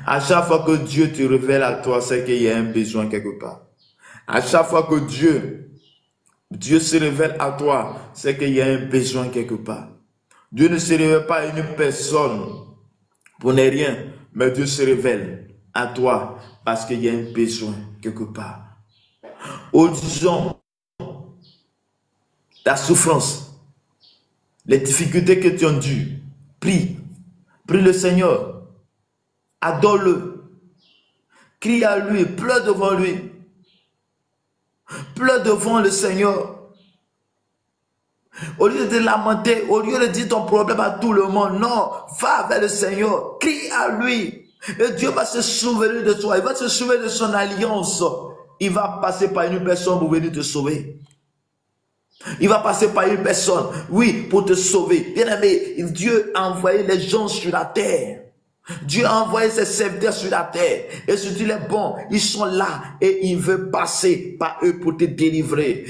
À chaque fois que Dieu te révèle à toi, c'est qu'il y a un besoin quelque part. À chaque fois que Dieu se révèle à toi, c'est qu'il y a un besoin quelque part. Dieu ne se révèle pas à une personne pour ne rien, mais Dieu se révèle à toi parce qu'il y a un besoin quelque part. Ou disons, ta souffrance, les difficultés que tu as dues, prie le Seigneur, adore-le, crie à lui, pleure devant lui, pleure devant le Seigneur. Au lieu de lamenter, au lieu de dire ton problème à tout le monde, non, va vers le Seigneur, crie à lui. Et Dieu va se souvenir de toi, il va se souvenir de son alliance. Il va passer par une personne pour venir te sauver. Il va passer par une personne, oui, pour te sauver. Bien aimé, Dieu a envoyé les gens sur la terre. Dieu a envoyé ses serviteurs sur la terre. Et si tu les bons, ils sont là et il veut passer par eux pour te délivrer.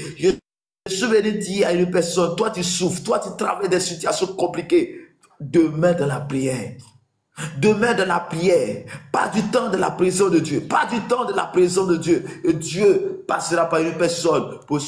Je suis venu dire à une personne, toi tu souffres, toi tu travailles des situations compliquées. Demain dans la prière. Demain dans la prière. Pas du temps de la présence de Dieu. Pas du temps de la présence de Dieu. Et Dieu passera par une personne pour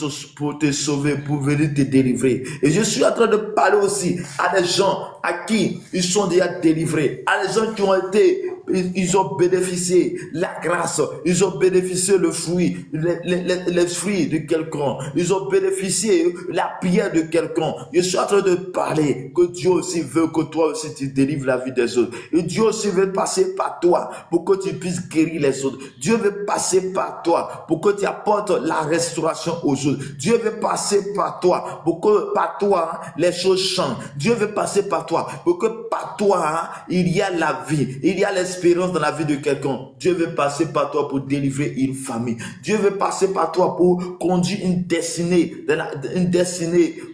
te sauver, pour venir te délivrer. Et je suis en train de parler aussi à des gens à qui ils sont déjà délivrés, à des gens qui ont été, ils ont bénéficié la grâce, ils ont bénéficié le fruit, les fruits de quelqu'un, ils ont bénéficié la prière de quelqu'un. Je suis en train de parler que Dieu aussi veut que toi aussi tu délivres la vie des autres. Et Dieu aussi veut passer par toi pour que tu puisses guérir les autres. Dieu veut passer par toi pour que tu apportes la restauration aux autres. Dieu veut passer par toi pour que par toi les choses changent. Dieu veut passer par toi pour que par toi il y a la vie, il y a l'espérance dans la vie de quelqu'un. Dieu veut passer par toi pour délivrer une famille. Dieu veut passer par toi pour conduire une destinée,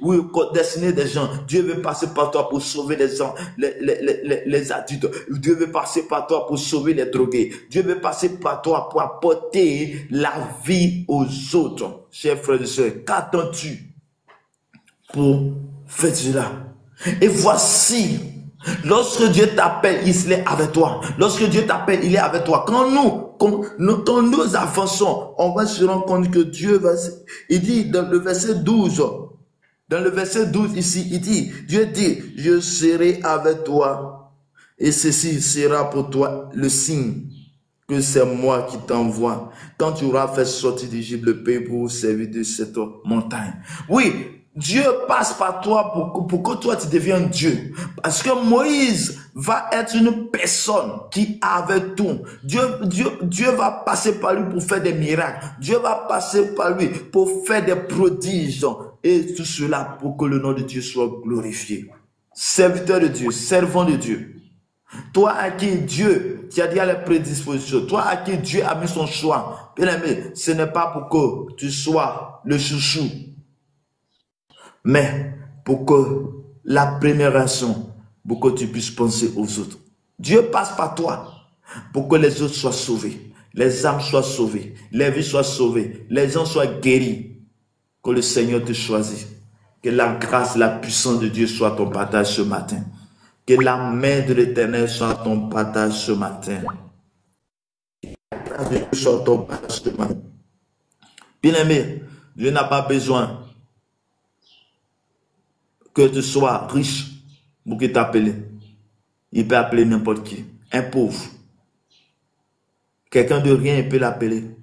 oui, destinée des gens. Dieu veut passer par toi pour sauver les gens, les adultes. Dieu veut passer par toi pour sauver les drogués. Dieu veut passer par toi pour apporter la vie aux autres. Chers frères et sœurs, qu'attends-tu pour faire cela? Et voici, lorsque Dieu t'appelle, il est avec toi. Lorsque Dieu t'appelle, il est avec toi. Quand nous avançons, on va se rendre compte que Dieu va... Il dit dans le verset 12, ici, il dit, Dieu dit, je serai avec toi et ceci sera pour toi le signe que c'est moi qui t'envoie. Quand tu auras fait sortir d'Égypte le pays pour vous servir de cette montagne. Oui, Dieu passe par toi pour que toi tu deviennes Dieu. Parce que Moïse va être une personne qui avait tout. Dieu va passer par lui pour faire des miracles. Dieu va passer par lui pour faire des prodiges. Et tout cela pour que le nom de Dieu soit glorifié. Serviteur de Dieu, servant de Dieu. Toi à qui Dieu, tu as dit à la prédisposition, toi à qui Dieu a mis son choix, bien aimé, ce n'est pas pour que tu sois le chouchou, mais pour que la première action, pour que tu puisses penser aux autres. Dieu passe par toi pour que les autres soient sauvés, les âmes soient sauvées, les vies soient sauvées, les gens soient guéris. Que le Seigneur te choisisse. Que la grâce, la puissance de Dieu soit ton partage ce matin. Que la main de l'Éternel soit ton partage ce matin. Que la grâce de Dieu soit ton partage ce matin. Bien-aimé, Dieu n'a pas besoin que tu sois riche pour qu'il t'appelle. Il peut appeler n'importe qui. Un pauvre. Quelqu'un de rien, il peut l'appeler.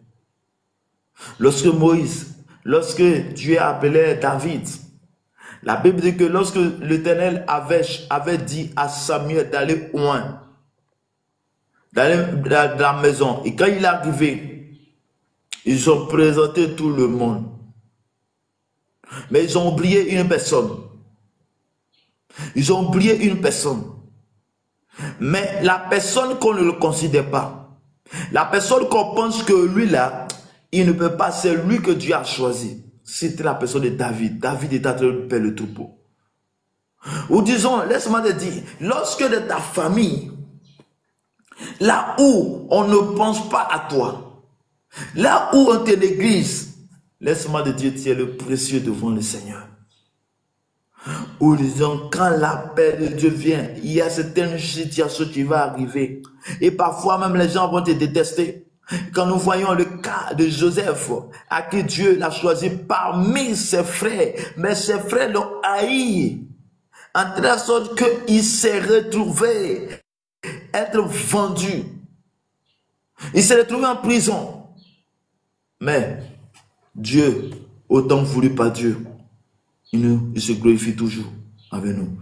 Lorsque Dieu appelait David, la Bible dit que lorsque l'Éternel avait dit à Samuel d'aller loin, d'aller dans la maison, et quand il est arrivé, ils ont présenté tout le monde. Mais ils ont oublié une personne. Ils ont oublié une personne. Mais la personne qu'on ne le considère pas, la personne qu'on pense que lui là, il ne peut pas, c'est lui que Dieu a choisi. C'était la personne de David. David était en train de perdre le troupeau. Ou disons, laisse-moi te dire, lorsque de ta famille, là où on ne pense pas à toi, là où on te néglige, laisse-moi te dire, tu es le précieux devant le Seigneur. Ou disons, quand l'appel de Dieu vient, il y a certaines situations qui vont arriver. Et parfois même les gens vont te détester. Quand nous voyons le cas de Joseph, à qui Dieu l'a choisi parmi ses frères, mais ses frères l'ont haï, en telle sorte qu'il s'est retrouvé être vendu. Il s'est retrouvé en prison. Mais Dieu, autant voulu par Dieu, il se glorifie toujours avec nous.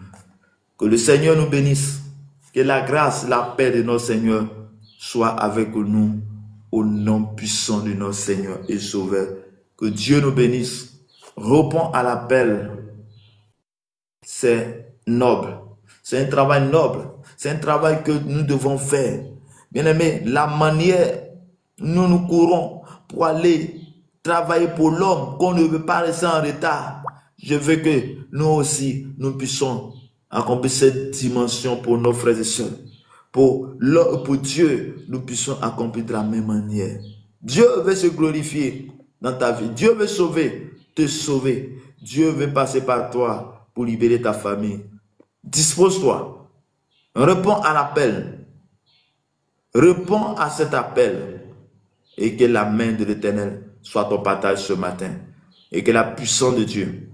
Que le Seigneur nous bénisse. Que la grâce, la paix de notre Seigneur soit avec nous. Au nom puissant de notre Seigneur et Sauveur. Que Dieu nous bénisse. Réponds à l'appel. C'est noble. C'est un travail noble. C'est un travail que nous devons faire. Bien-aimés, la manière nous courons pour aller travailler pour l'homme, qu'on ne veut pas rester en retard. Je veux que nous aussi, nous puissions accomplir cette dimension pour nos frères et sœurs. Pour Dieu, nous puissions accomplir de la même manière. Dieu veut se glorifier dans ta vie. Dieu veut te sauver. Dieu veut passer par toi pour libérer ta famille. Dispose-toi. Réponds à l'appel. Réponds à cet appel. Et que la main de l'Éternel soit ton partage ce matin. Et que la puissance de Dieu,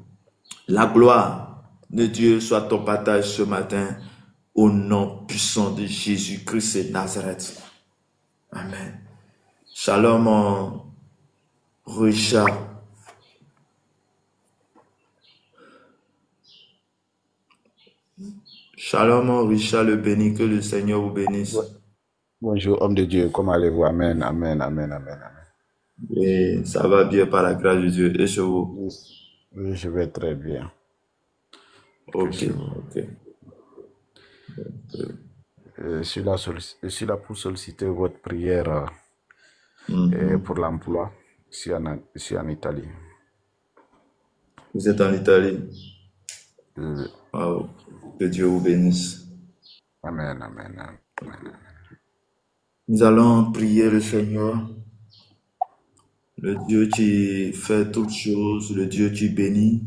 la gloire de Dieu soit ton partage ce matin. Au nom puissant de Jésus-Christ de Nazareth. Amen. Shalom, mon Richard. Shalom, mon Richard le béni, que le Seigneur vous bénisse. Bonjour, homme de Dieu, comment allez-vous? Amen, amen, amen, amen, amen. Et ça va bien par la grâce de Dieu. Et chez vous? Oui, je vais très bien. Ok, ok. Je suis là pour solliciter votre prière pour l'emploi ici en Italie. Vous êtes en Italie? Wow. Que Dieu vous bénisse. Amen, amen, amen. Nous allons prier le Seigneur, le Dieu qui fait toutes choses, le Dieu qui bénit,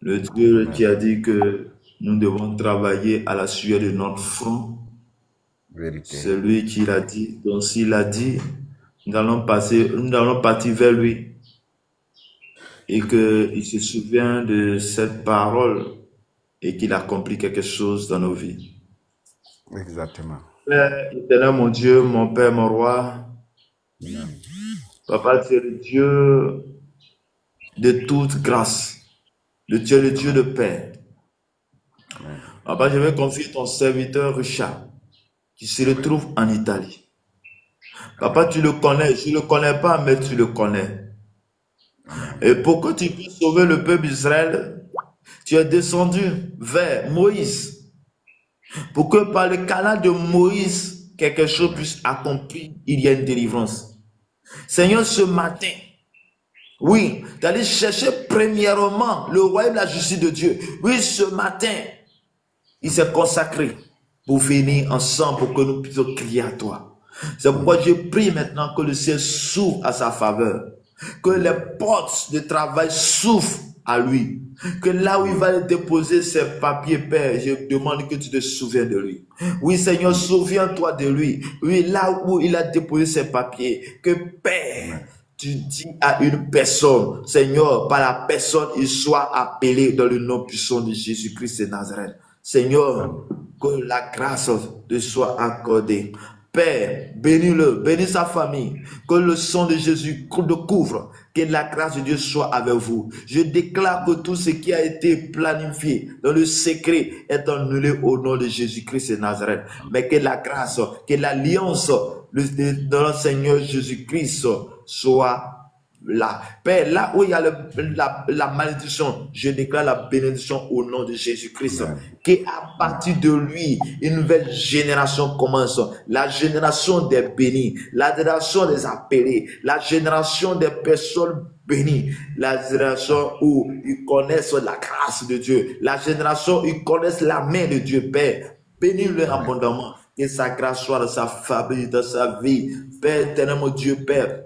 le Dieu qui a dit que nous devons travailler à la sueur de notre front. Vérité. C'est lui qui l'a dit. Donc s'il l'a dit, nous allons partir vers lui. Et qu'il se souvient de cette parole et qu'il accomplit quelque chose dans nos vies. Exactement. Père éternel, mon Dieu, mon Père, mon Roi, Papa, tu es le Dieu de toute grâce. Tu es le Dieu de paix. Papa, je vais confier ton serviteur Richard, qui se retrouve en Italie. Papa, tu le connais, je ne le connais pas, mais tu le connais. Et pour que tu puisses sauver le peuple d'Israël, tu es descendu vers Moïse. Pour que par le canal de Moïse, quelque chose puisse accomplir, il y a une délivrance. Seigneur, ce matin, oui, tu allais chercher premièrement le royaume de la justice de Dieu. Oui, ce matin, il s'est consacré pour venir ensemble, pour que nous puissions crier à toi. C'est pourquoi je prie maintenant que le ciel s'ouvre à sa faveur. Que les portes de travail s'ouvrent à lui. Que là où il va déposer ses papiers, Père, je demande que tu te souviennes de lui. Oui, Seigneur, souviens-toi de lui. Oui, là où il a déposé ses papiers, que Père, tu dis à une personne, Seigneur, par la personne, il soit appelé dans le nom puissant de Jésus-Christ de Nazareth. Seigneur, que la grâce te soit accordée. Père, bénis-le, bénis sa famille, que le sang de Jésus le couvre, que la grâce de Dieu soit avec vous. Je déclare que tout ce qui a été planifié dans le secret est annulé au nom de Jésus-Christ de Nazareth. Mais que la grâce, que l'alliance de notre Seigneur Jésus-Christ soit là. Père, là où il y a la malédiction, je déclare la bénédiction au nom de Jésus-Christ. Qu'à partir de lui, une nouvelle génération commence. La génération des bénis, la génération des appelés, la génération des personnes bénies, la génération où ils connaissent la grâce de Dieu, la génération où ils connaissent la main de Dieu. Père, bénis-le abondamment. Que sa grâce soit dans sa famille, dans sa vie. Père, éternellement Dieu, Père,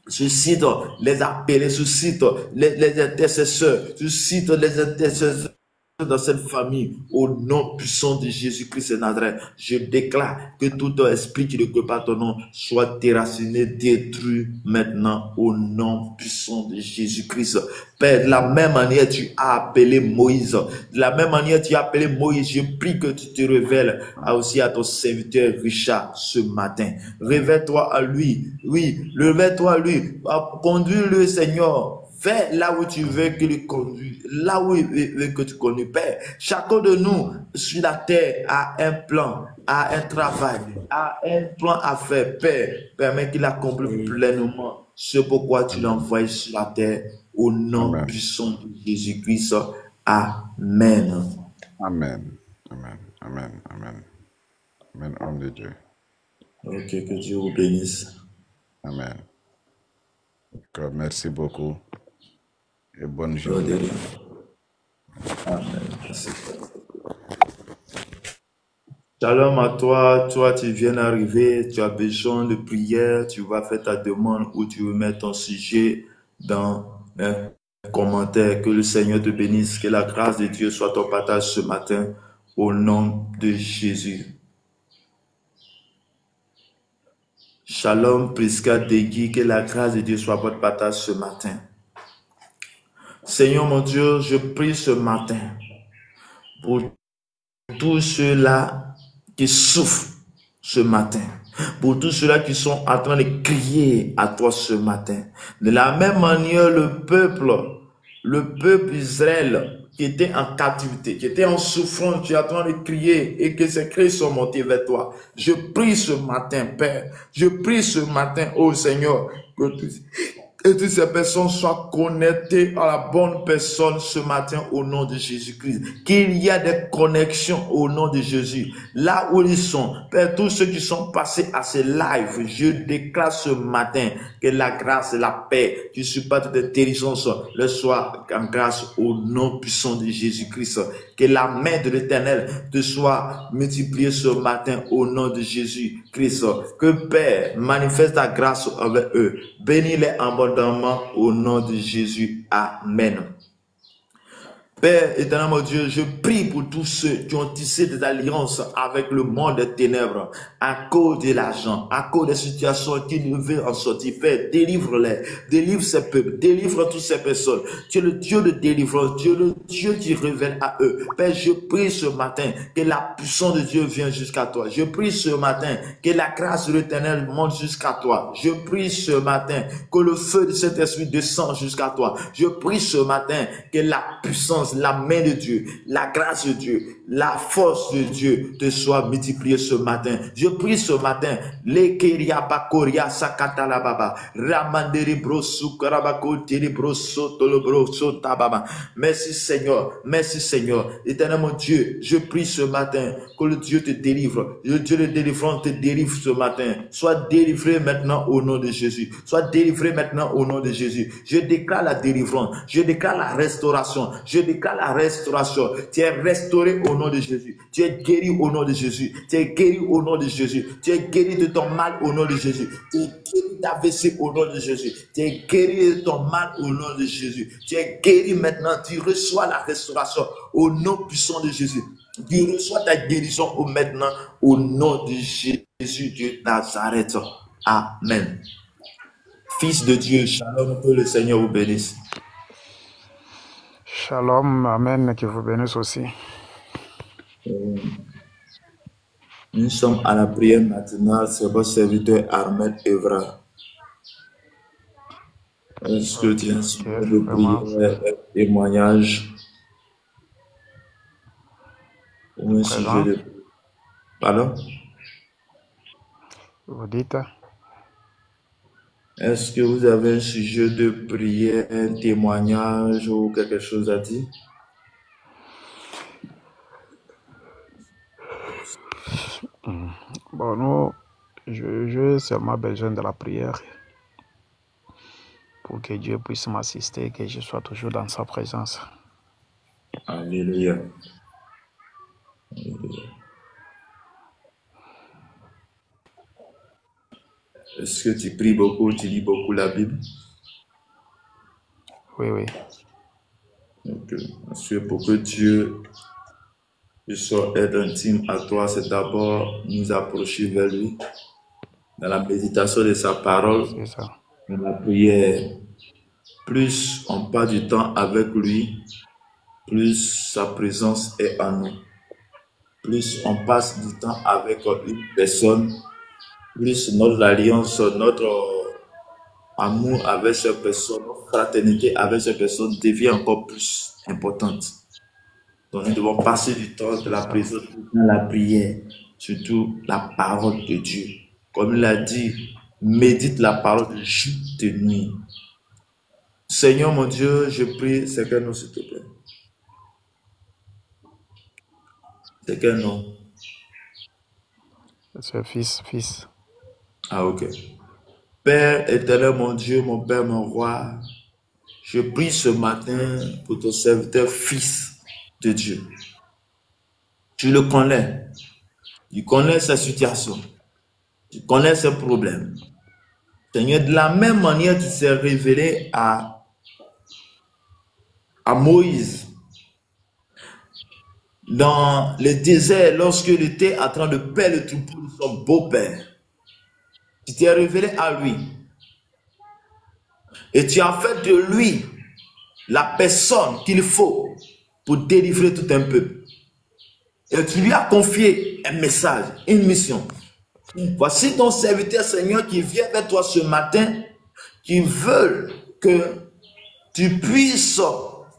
suscite les appelés, suscite les intercesseurs, suscite les intercesseurs dans cette famille, au nom puissant de Jésus-Christ de Nazareth. Je déclare que tout esprit qui ne connaît pas ton nom soit déraciné, détruit maintenant au nom puissant de Jésus-Christ. Père, de la même manière tu as appelé Moïse, de la même manière tu as appelé Moïse, je prie que tu te révèles aussi à ton serviteur Richard ce matin. Révèle-toi à lui, oui, révèle-toi à lui, conduis-le Seigneur. Fais là où tu veux que tu conduis, là où il veut que tu conduis. Père, chacun de nous sur la terre a un plan, a un travail, a un plan à faire. Père, permets qu'il accomplisse pleinement ce pourquoi tu l'as envoyé sur la terre au nom puissant de Jésus-Christ. Amen. Amen. Amen. Amen. Amen. Amen, homme de Dieu. Ok, que Dieu vous bénisse. Amen. Donc, merci beaucoup. Et bonne journée. Amen. Merci. Shalom à toi, tu viens d'arriver, tu as besoin de prière, tu vas faire ta demande ou tu veux mettre ton sujet dans les commentaires. Que le Seigneur te bénisse, que la grâce de Dieu soit ton partage ce matin au nom de Jésus. Shalom, Prisca Degui, que la grâce de Dieu soit votre partage ce matin. Seigneur mon Dieu, je prie ce matin pour tous ceux-là qui souffrent ce matin, pour tous ceux-là qui sont en train de crier à toi ce matin. De la même manière, le peuple Israël qui était en captivité, qui était en souffrance, qui est en train de crier et que ces cris sont montés vers toi. Je prie ce matin, Père, je prie ce matin, ô Seigneur, que toutes ces personnes soient connectées à la bonne personne ce matin au nom de Jésus-Christ. Qu'il y a des connexions au nom de Jésus. Là où ils sont, Père, tous ceux qui sont passés à ces lives, je déclare ce matin que la grâce et la paix qui supportent de intelligence leur soit en grâce au nom puissant de Jésus-Christ. Que la main de l'Éternel te soit multipliée ce matin au nom de Jésus-Christ. Que Père manifeste ta grâce avec eux. Bénis-les abondamment au nom de Jésus. Amen. Père éternel mon Dieu, je prie pour tous ceux qui ont tissé des alliances avec le monde des ténèbres à cause de l'argent, à cause des situations qui ne veulent en sortir. Père, délivre-les, délivre ces peuples, délivre toutes ces personnes. Tu es le Dieu de délivrance, tu es le Dieu qui révèle à eux. Père, je prie ce matin que la puissance de Dieu vienne jusqu'à toi. Je prie ce matin que la grâce de l'Éternel monte jusqu'à toi. Je prie ce matin que le feu de cet esprit descende jusqu'à toi. Je prie ce matin que la puissance, la main de Dieu, la grâce de Dieu, la force de Dieu te soit multipliée ce matin. Je prie ce matin, lekeria bakoria sakata la baba, ramanderi brosu karabako tiri broso tolo broso tababa. Merci Seigneur, éternel mon Dieu, je prie ce matin que le Dieu te délivre, le Dieu de délivrance te délivre ce matin. Sois délivré maintenant au nom de Jésus. Sois délivré maintenant au nom de Jésus. Je déclare la délivrance, je déclare la restauration, je déclare la restauration. Tu es restauré au nom de Jésus. Tu es guéri au nom de Jésus. Tu es guéri au nom de Jésus. Tu es guéri de ton mal au nom de Jésus. Tu es guéri d'AVC au nom de Jésus. Tu es guéri de ton mal au nom de Jésus. Tu es guéri maintenant. Tu reçois la restauration au nom puissant de Jésus. Tu reçois ta guérison maintenant au nom de Jésus de Nazareth. Amen. Fils de Dieu, shalom, que le Seigneur vous bénisse. Shalom, amen, que vous bénisse aussi. Nous sommes à la prière matinale, c'est votre serviteur Ahmed Evra. Est-ce que tu as un sujet de prière, un témoignage ou un sujet de... Pardon? Vous dites? Est-ce que vous avez un sujet de prière, un témoignage ou quelque chose à dire? Bon, nous, j'ai seulement besoin de la prière pour que Dieu puisse m'assister, que je sois toujours dans sa présence. Alléluia. Alléluia. Est-ce que tu pries beaucoup, tu lis beaucoup la Bible? Oui, oui. Parce que pour que Dieu soit aide intime à toi, c'est d'abord nous approcher vers lui dans la méditation de sa parole, dans la prière. Plus on passe du temps avec lui, plus sa présence est en nous. Plus on passe du temps avec une personne, plus notre alliance, notre amour avec cette personne, notre fraternité avec cette personne devient encore plus importante. Donc nous devons passer du temps de la présence dans la prière, surtout la parole de Dieu. Comme il a dit, médite la parole de jour et de nuit. Seigneur mon Dieu, je prie, c'est quel nom s'il te plaît? C'est quel nom? C'est fils. Ah, ok. Père éternel, mon Dieu, mon Père, mon roi, je prie ce matin pour ton serviteur, fils de Dieu. Tu le connais. Tu connais sa situation. Tu connais ses problèmes. Seigneur, de la même manière, tu t'es révélé à Moïse dans le désert lorsque il était en train de perdre le troupeau de son beau-père. Tu t'es révélé à lui. Et tu as fait de lui la personne qu'il faut pour délivrer tout un peuple. Et tu lui as confié un message, une mission. Voici ton serviteur, Seigneur, qui vient vers toi ce matin, qui veut que tu puisses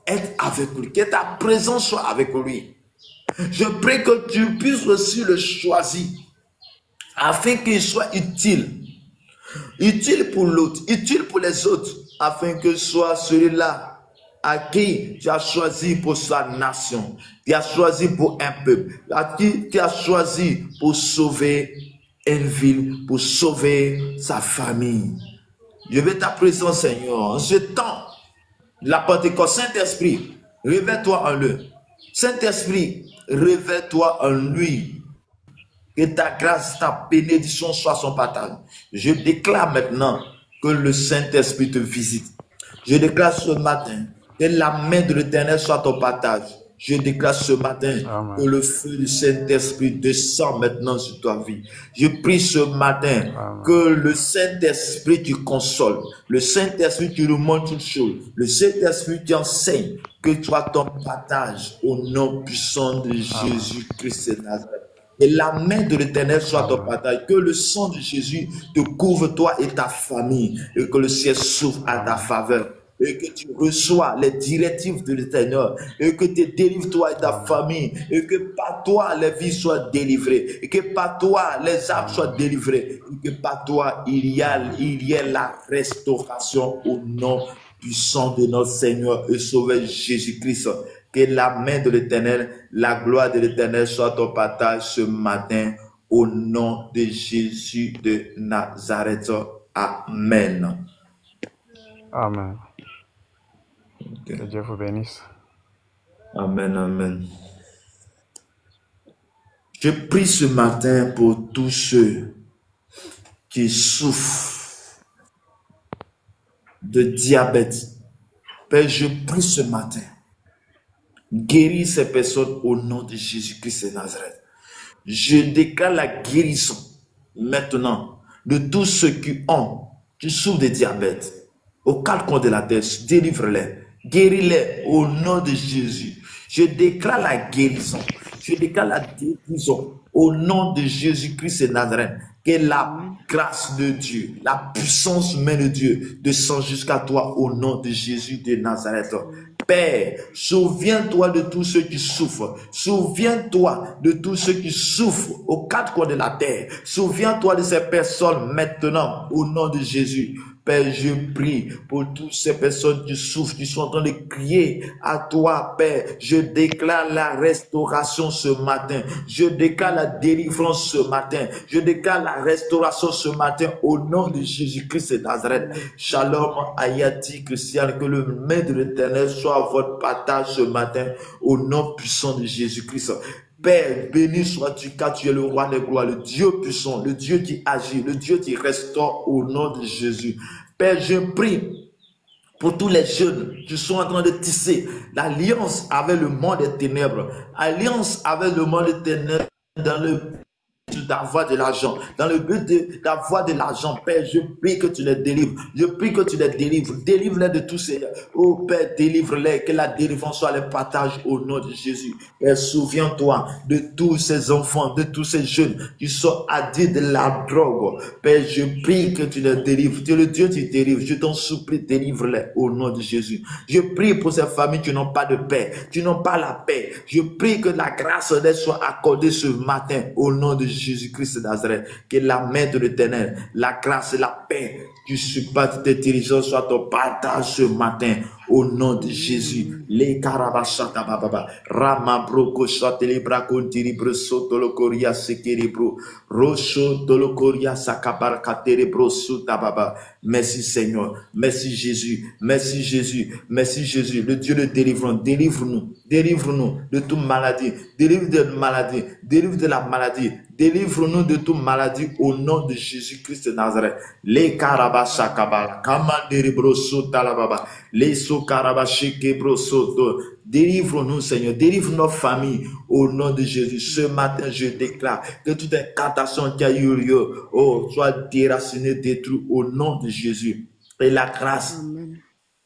être avec lui, que ta présence soit avec lui. Je prie que tu puisses aussi le choisir, afin qu'il soit utile. Utile pour l'autre, utile pour les autres, afin que soit celui-là à qui tu as choisi pour sa nation, tu as choisi pour un peuple, à qui tu as choisi pour sauver une ville, pour sauver sa famille. Je veux ta présence, Seigneur, en ce temps, la Pentecôte. Saint-Esprit, révèle-toi en lui. Saint-Esprit, révèle-toi en lui. Que ta grâce, ta bénédiction soit son partage. Je déclare maintenant que le Saint-Esprit te visite. Je déclare ce matin que la main de l'Éternel soit ton partage. Je déclare ce matin que le feu du Saint-Esprit descend maintenant sur ta vie. Je prie ce matin que le Saint-Esprit te console. Le Saint-Esprit te remonte toutes choses. Le Saint-Esprit t'enseigne que tu as ton partage au nom puissant de Jésus-Christ de Nazareth. Et la main de l'Éternel soit ton partage. Que le sang de Jésus te couvre toi et ta famille. Et que le ciel s'ouvre à ta faveur. Et que tu reçois les directives de l'Éternel. Et que tu délivres toi et ta famille. Et que par toi les vies soient délivrées. Et que par toi les âmes soient délivrées. Et que par toi il y a la restauration au nom puissant de notre Seigneur et Sauveur Jésus-Christ. Que la main de l'Éternel, la gloire de l'Éternel soit ton partage ce matin au nom de Jésus de Nazareth. Amen. Amen. Que Dieu vous bénisse. Amen, amen. Je prie ce matin pour tous ceux qui souffrent de diabète. Père, je prie ce matin. Guéris ces personnes au nom de Jésus-Christ de Nazareth. Je déclare la guérison maintenant de tous ceux qui souffrent de diabète. Aux quatre coins de la terre, délivre-les. Guéris-les au nom de Jésus. Je déclare la guérison. Je déclare la guérison au nom de Jésus-Christ de Nazareth. Que la grâce de Dieu, la puissance même de Dieu descend jusqu'à toi au nom de Jésus de Nazareth. Père, souviens-toi de tous ceux qui souffrent. Souviens-toi de tous ceux qui souffrent aux quatre coins de la terre. Souviens-toi de ces personnes maintenant au nom de Jésus. Père, je prie pour toutes ces personnes qui souffrent, qui sont en train de crier à toi, Père. Je déclare la restauration ce matin. Je déclare la délivrance ce matin. Je déclare la restauration ce matin au nom de Jésus-Christ de Nazareth. Shalom, Ayati, Christian, que le main de l'Éternel soit votre partage ce matin au nom puissant de Jésus-Christ. Père, béni sois-tu car tu es le roi des gloires, le Dieu puissant, le Dieu qui agit, le Dieu qui restaure au nom de Jésus. Père, je prie pour tous les jeunes qui sont en train de tisser l'alliance avec le monde des ténèbres, alliance avec le monde des ténèbres dans le d'avoir de l'argent, dans le but d'avoir de l'argent. Père, je prie que tu les délivres, je prie que tu les délivres, délivre-les de tous ces, oh Père, délivre-les, que la délivrance soit les partage au nom de Jésus. Père, souviens-toi de tous ces enfants, de tous ces jeunes qui sont addicts de la drogue. Père, je prie que tu les délivres, tu es le Dieu qui délivre, je t'en supplie, délivre-les au nom de Jésus. Je prie pour ces familles qui n'ont pas de paix, qui n'ont pas la paix. Je prie que la grâce leur soit accordée ce matin au nom de Jésus-Christ de Nazareth, que la main de l'Éternel, la grâce et la paix du surpasse tes dirigeants soit ton partage ce matin au nom de Jésus. Les carabachata baba rama broko chateli brakontiri broso tolokoria sekerebro rocho tolokoria sakabar katerebro suta baba. Merci Seigneur, merci Jésus, merci Jésus, merci Jésus, le Dieu de délivrance. Délivre-nous, délivre-nous de toute maladie, délivre de maladie, délivre de la maladie. Délivre-nous de toute maladie au nom de Jésus-Christ de Nazareth. Les karabashakabala, kamandere broso talababa, les Délivre-nous, Seigneur. Délivre nos familles au nom de Jésus. Ce matin, je déclare que toute incantation qui a eu lieu, soit déracinée, détruite au nom de Jésus. Et la grâce. Amen.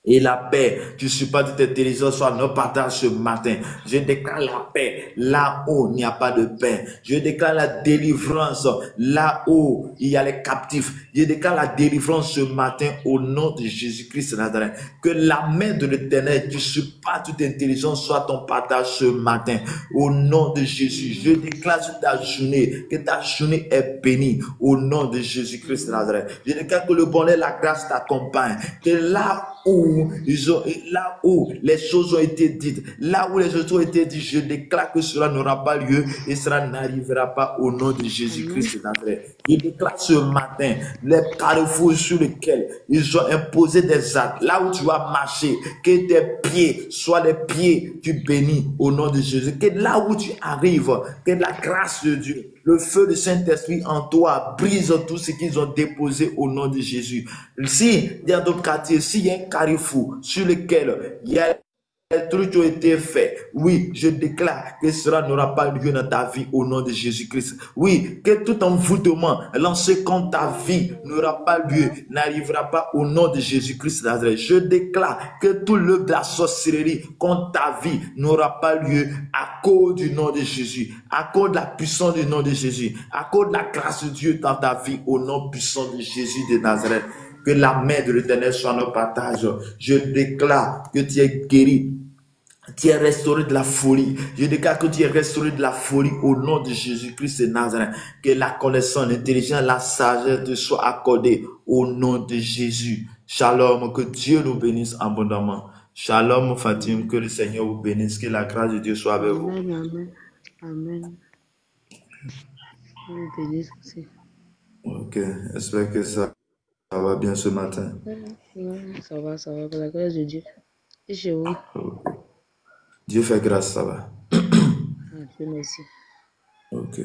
Et la paix, tu suis pas toute intelligence, soit nos partages ce matin. Je déclare la paix là où il n'y a pas de paix. Je déclare la délivrance là où il y a les captifs. Je déclare la délivrance ce matin au nom de Jésus-Christ de Nazareth. Que la main de l'Éternel, tu suis pas toute intelligence, soit ton partage ce matin. Au nom de Jésus, je déclare sur ta journée, que ta journée est bénie au nom de Jésus-Christ de Nazareth. Je déclare que le bonheur et la grâce t'accompagnent. Que là où les choses ont été dites, là où les choses ont été dites, je déclare que cela n'aura pas lieu et cela n'arrivera pas au nom de Jésus-Christ de Nazareth. Je déclare ce matin les carrefours sur lesquels ils ont imposé des actes, là où tu vas marcher, que tes pieds soient les pieds tu bénis au nom de Jésus. Que là où tu arrives, que la grâce de Dieu, le feu du Saint-Esprit en toi brise tout ce qu'ils ont déposé au nom de Jésus. Si dans d'autres quartiers, s'il y a un carrefour sur lequel il y a des trucs qui ont été faits, oui, je déclare que cela n'aura pas lieu dans ta vie au nom de Jésus-Christ. Oui, que tout envoûtement lancé contre ta vie n'aura pas lieu, n'arrivera pas au nom de Jésus-Christ. Je déclare que tout l'œuvre de la sorcellerie contre ta vie n'aura pas lieu à cause du nom de Jésus, à cause de la puissance du nom de Jésus, à cause de la grâce de Dieu dans ta vie au nom puissant de Jésus de Nazareth. Que la main de l'Éternel soit notre partage. Je déclare que tu es guéri. Tu es restauré de la folie. Je déclare que tu es restauré de la folie au nom de Jésus-Christ de Nazareth. Que la connaissance, l'intelligence, la sagesse te soit accordée au nom de Jésus. Shalom, que Dieu nous bénisse abondamment. Shalom, Fatim, que le Seigneur vous bénisse, que la grâce de Dieu soit avec vous. Amen, amen. Vous bénisse aussi. Ok, j'espère que ça va bien ce matin. Ça va, pour la grâce de Dieu. Et chez vous? Dieu fait grâce, ça va. Dieu merci. Ok.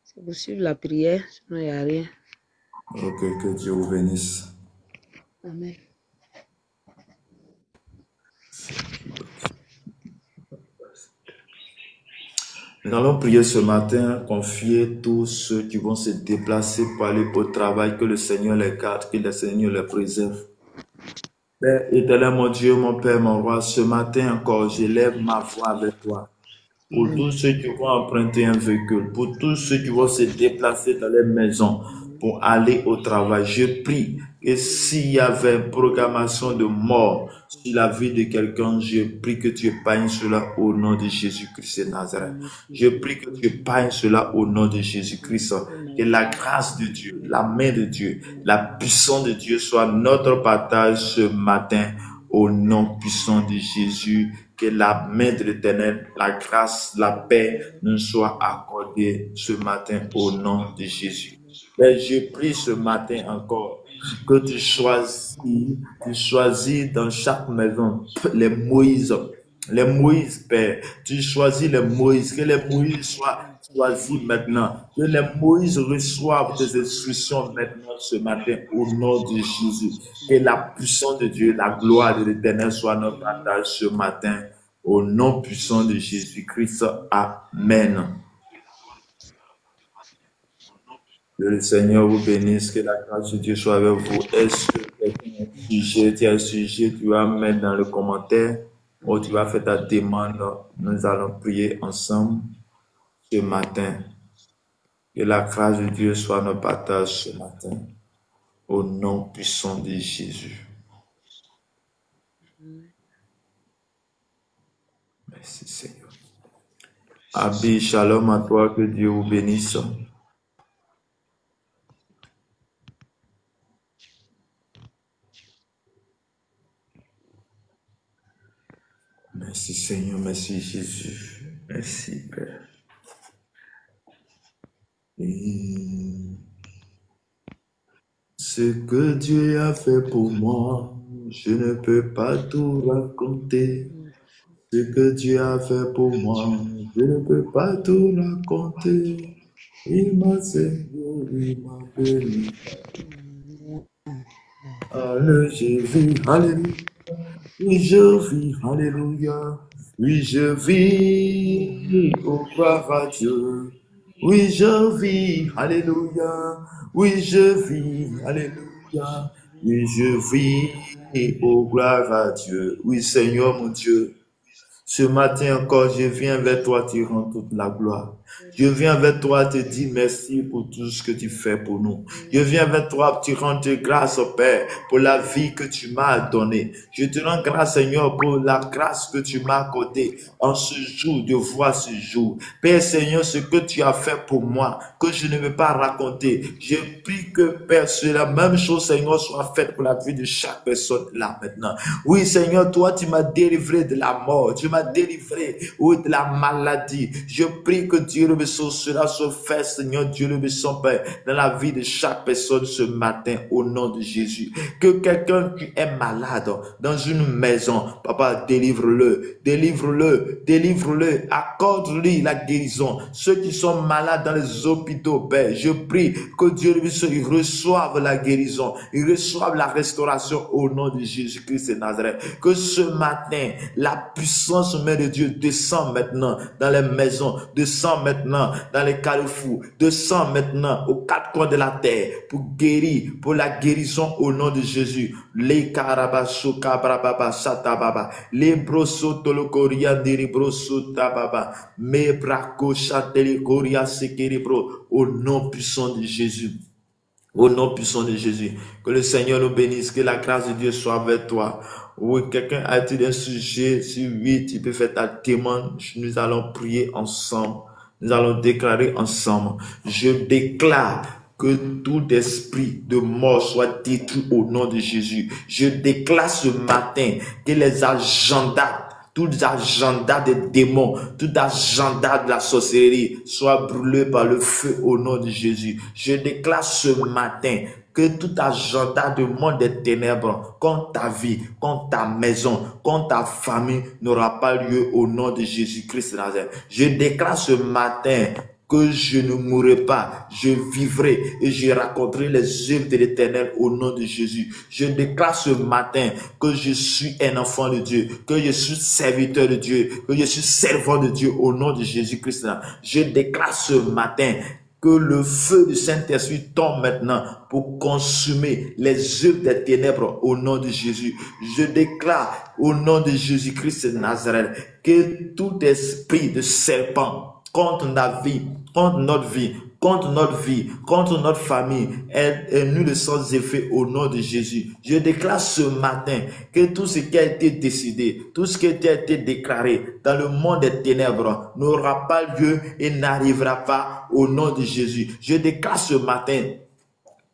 C'est pour suivre la prière, sinon il n'y a rien. Ok, que Dieu vous bénisse. Amen. Nous allons prier ce matin, confier tous ceux qui vont se déplacer pour aller au travail, que le Seigneur les garde, que le Seigneur les préserve. Père éternel, mon Dieu, mon Père, mon Roi, ce matin encore, j'élève ma voix avec toi. Pour tous ceux qui vont emprunter un véhicule, pour tous ceux qui vont se déplacer dans les maisons pour aller au travail, je prie que s'il y avait une programmation de mort sur la vie de quelqu'un, je prie que tu épargnes cela au nom de Jésus-Christ de Nazareth. Je prie que tu épargnes cela au nom de Jésus-Christ. Que la grâce de Dieu, la main de Dieu, la puissance de Dieu soit notre partage ce matin au nom puissant de Jésus. Que la main de l'Éternel, la grâce, la paix nous soit accordée ce matin au nom de Jésus. Et je prie ce matin encore que tu choisis dans chaque maison les Moïse, Père. Tu choisis les Moïse, que les Moïse soient choisis maintenant, que les Moïse reçoivent tes instructions maintenant ce matin au nom de Jésus. Que la puissance de Dieu, la gloire de l'Éternel soit notre partage ce matin au nom puissant de Jésus-Christ. Amen. Que le Seigneur vous bénisse, que la grâce de Dieu soit avec vous. Est-ce que tu as un sujet, tu vas mettre dans le commentaire ou tu vas faire ta demande. Nous allons prier ensemble ce matin. Que la grâce de Dieu soit notre partage ce matin. Au nom puissant de Jésus. Merci Seigneur. Abi, shalom à toi, que Dieu vous bénisse. Merci Seigneur, merci Jésus, merci Père. Et ce que Dieu a fait pour moi, je ne peux pas tout raconter. Ce que Dieu a fait pour moi, je ne peux pas tout raconter. Il m'a sauvé, il m'a béni. Je vis, alléluia. Oui, je vis, alléluia. Oui, je vis, oh gloire à Dieu. Oui, je vis, alléluia. Oui, je vis, alléluia. Oui, je vis, oh gloire à Dieu. Oui, Seigneur mon Dieu. Ce matin encore, je viens vers toi te rendre toute la gloire. Je viens vers toi te dire merci pour tout ce que tu fais pour nous. Je viens vers toi te rendre grâce, au Père, pour la vie que tu m'as donnée. Je te rends grâce, Seigneur, pour la grâce que tu m'as accordée en ce jour, de voir ce jour. Père Seigneur, ce que tu as fait pour moi, que je ne veux pas raconter. Je prie que, Père, c'est la même chose, Seigneur, soit faite pour la vie de chaque personne là maintenant. Oui, Seigneur, toi, tu m'as délivré de la mort. Tu m'as délivré, oui, de la maladie. Je prie que Dieu le bénisse, cela se fait, Seigneur, Dieu le bénisse, Père, dans la vie de chaque personne ce matin, au nom de Jésus. Que quelqu'un qui est malade dans une maison, Papa, délivre-le, délivre-le, délivre-le, accorde-lui la guérison. Ceux qui sont malades dans les hôpitaux, Père, je prie que Dieu le bénisse, ils reçoivent la guérison, ils reçoivent la restauration au nom de Jésus-Christ de Nazareth. Que ce matin, la puissance même de Dieu descend maintenant dans les maisons, descend maintenant dans les carrefours, descend maintenant aux quatre coins de la terre pour guérir, pour la guérison au nom de Jésus. Les karabaso kabrababa satababa, les broso tolokoria diribroso tababa, me brako chateli koria sekeribro, au nom puissant de Jésus. Au nom puissant de Jésus, que le Seigneur nous bénisse, que la grâce de Dieu soit avec toi. Oui, quelqu'un a-t-il un sujet? Si oui, tu peux faire ta témoigne. Nous allons prier ensemble. Nous allons déclarer ensemble. Je déclare que tout esprit de mort soit détruit au nom de Jésus. Je déclare ce matin que les agendas, tout agenda des démons, tout agenda de la sorcellerie soit brûlé par le feu au nom de Jésus. Je déclare ce matin que tout agenda de monde des ténèbres contre ta vie, contre ta maison, contre ta famille n'aura pas lieu au nom de Jésus-Christ de Nazareth. Je déclare ce matin que je ne mourrai pas, je vivrai et je raconterai les œuvres de l'Éternel au nom de Jésus. Je déclare ce matin que je suis un enfant de Dieu, que je suis serviteur de Dieu, que je suis servant de Dieu au nom de Jésus-Christ. Je déclare ce matin que le feu du Saint-Esprit tombe maintenant pour consumer les œuvres des ténèbres au nom de Jésus. Je déclare au nom de Jésus-Christ de Nazareth que tout esprit de serpent contre la vie, contre notre vie, contre notre vie, contre notre famille, est nul sans effet au nom de Jésus. Je déclare ce matin que tout ce qui a été décidé, tout ce qui a été déclaré dans le monde des ténèbres n'aura pas lieu et n'arrivera pas au nom de Jésus. Je déclare ce matin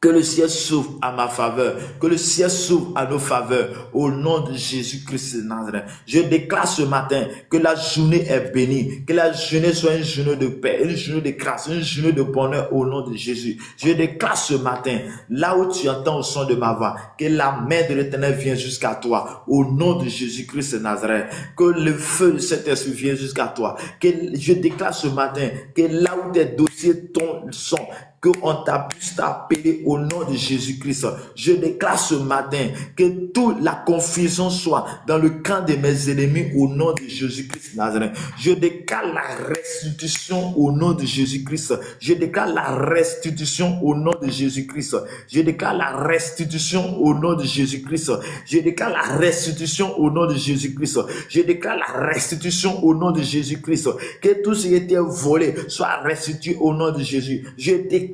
que le ciel s'ouvre à ma faveur, que le ciel s'ouvre à nos faveurs, au nom de Jésus-Christ de Nazareth. Je déclare ce matin que la journée est bénie, que la journée soit une journée de paix, une journée de grâce, une journée de bonheur au nom de Jésus. Je déclare ce matin, là où tu entends le son de ma voix, que la main de l'Éternel vienne jusqu'à toi, au nom de Jésus-Christ de Nazareth. Que le feu de cet esprit vienne jusqu'à toi. Que je déclare ce matin, que là où tes dossiers sont, qu'on puisse t'appeler au nom de Jésus-Christ. Je déclare ce matin que toute la confusion soit dans le camp de mes ennemis au nom de Jésus-Christ Nazareth. Je déclare la restitution au nom de Jésus-Christ. Je déclare la restitution au nom de Jésus-Christ. Je déclare la restitution au nom de Jésus-Christ. Je déclare la restitution au nom de Jésus-Christ. Je déclare la restitution au nom de Jésus-Christ. Que tout ce qui était volé soit restitué au nom de Jésus. Je déclare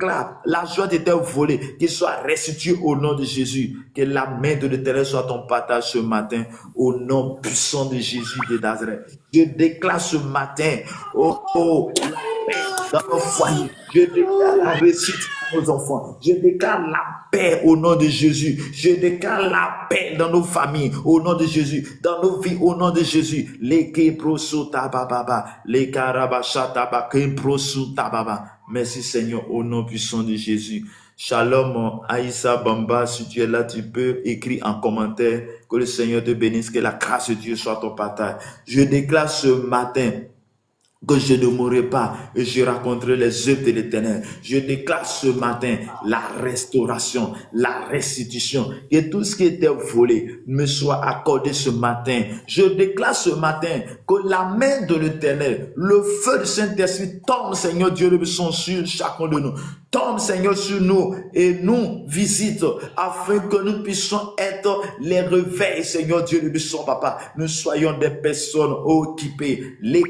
la joie était volée, qu'il soit restitué au nom de Jésus. Que la main de l'Éternel soit ton partage ce matin, au nom puissant de Jésus de Nazareth. Je déclare ce matin, la paix dans nos foyers. Je déclare la réussite pour nos enfants. Je déclare la paix au nom de Jésus. Je déclare la paix dans nos familles, au nom de Jésus. Dans nos vies, au nom de Jésus. Les keprosotababa, les karabashataba, keprosotababa. Merci Seigneur, au nom puissant de Jésus. Shalom, Aïssa Bamba, si tu es là, tu peux écrire en commentaire que le Seigneur te bénisse, que la grâce de Dieu soit ton partage. Je déclare ce matin que je ne mourrai pas et je raconterai les œuvres de l'Éternel. Je déclare ce matin la restauration, la restitution, que tout ce qui était volé me soit accordé ce matin. Je déclare ce matin que la main de l'Éternel, le feu du Saint-Esprit tombe, Seigneur Dieu, de son sur chacun de nous. Tombe, Seigneur, sur nous et nous visite afin que nous puissions être les réveils, Seigneur Dieu, de son papa. Nous soyons des personnes occupées. Les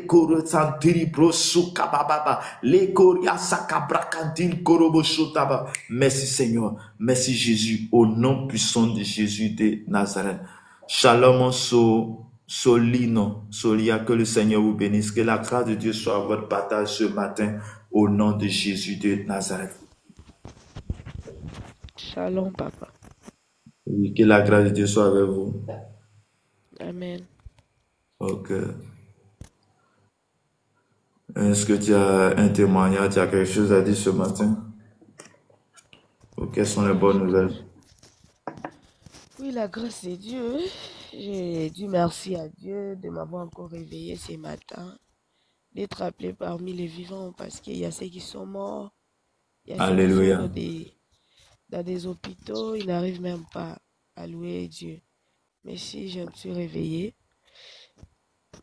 Merci Seigneur, merci Jésus, au nom puissant de Jésus de Nazareth. Shalom, Solino, Solia, que le Seigneur vous bénisse, que la grâce de Dieu soit à votre partage ce matin, au nom de Jésus de Nazareth. Shalom, papa. Oui, que la grâce de Dieu soit avec vous. Amen. Ok. Est-ce que tu as un témoignage, tu as quelque chose à dire ce matin? Ou quelles sont les bonnes nouvelles? Oui, la grâce de Dieu. J'ai dit merci à Dieu de m'avoir encore réveillé ce matin, d'être appelé parmi les vivants, parce qu'il y a ceux qui sont morts, il y a ceux qui sont dans des hôpitaux, ils n'arrivent même pas à louer Dieu. Mais si je me suis réveillé,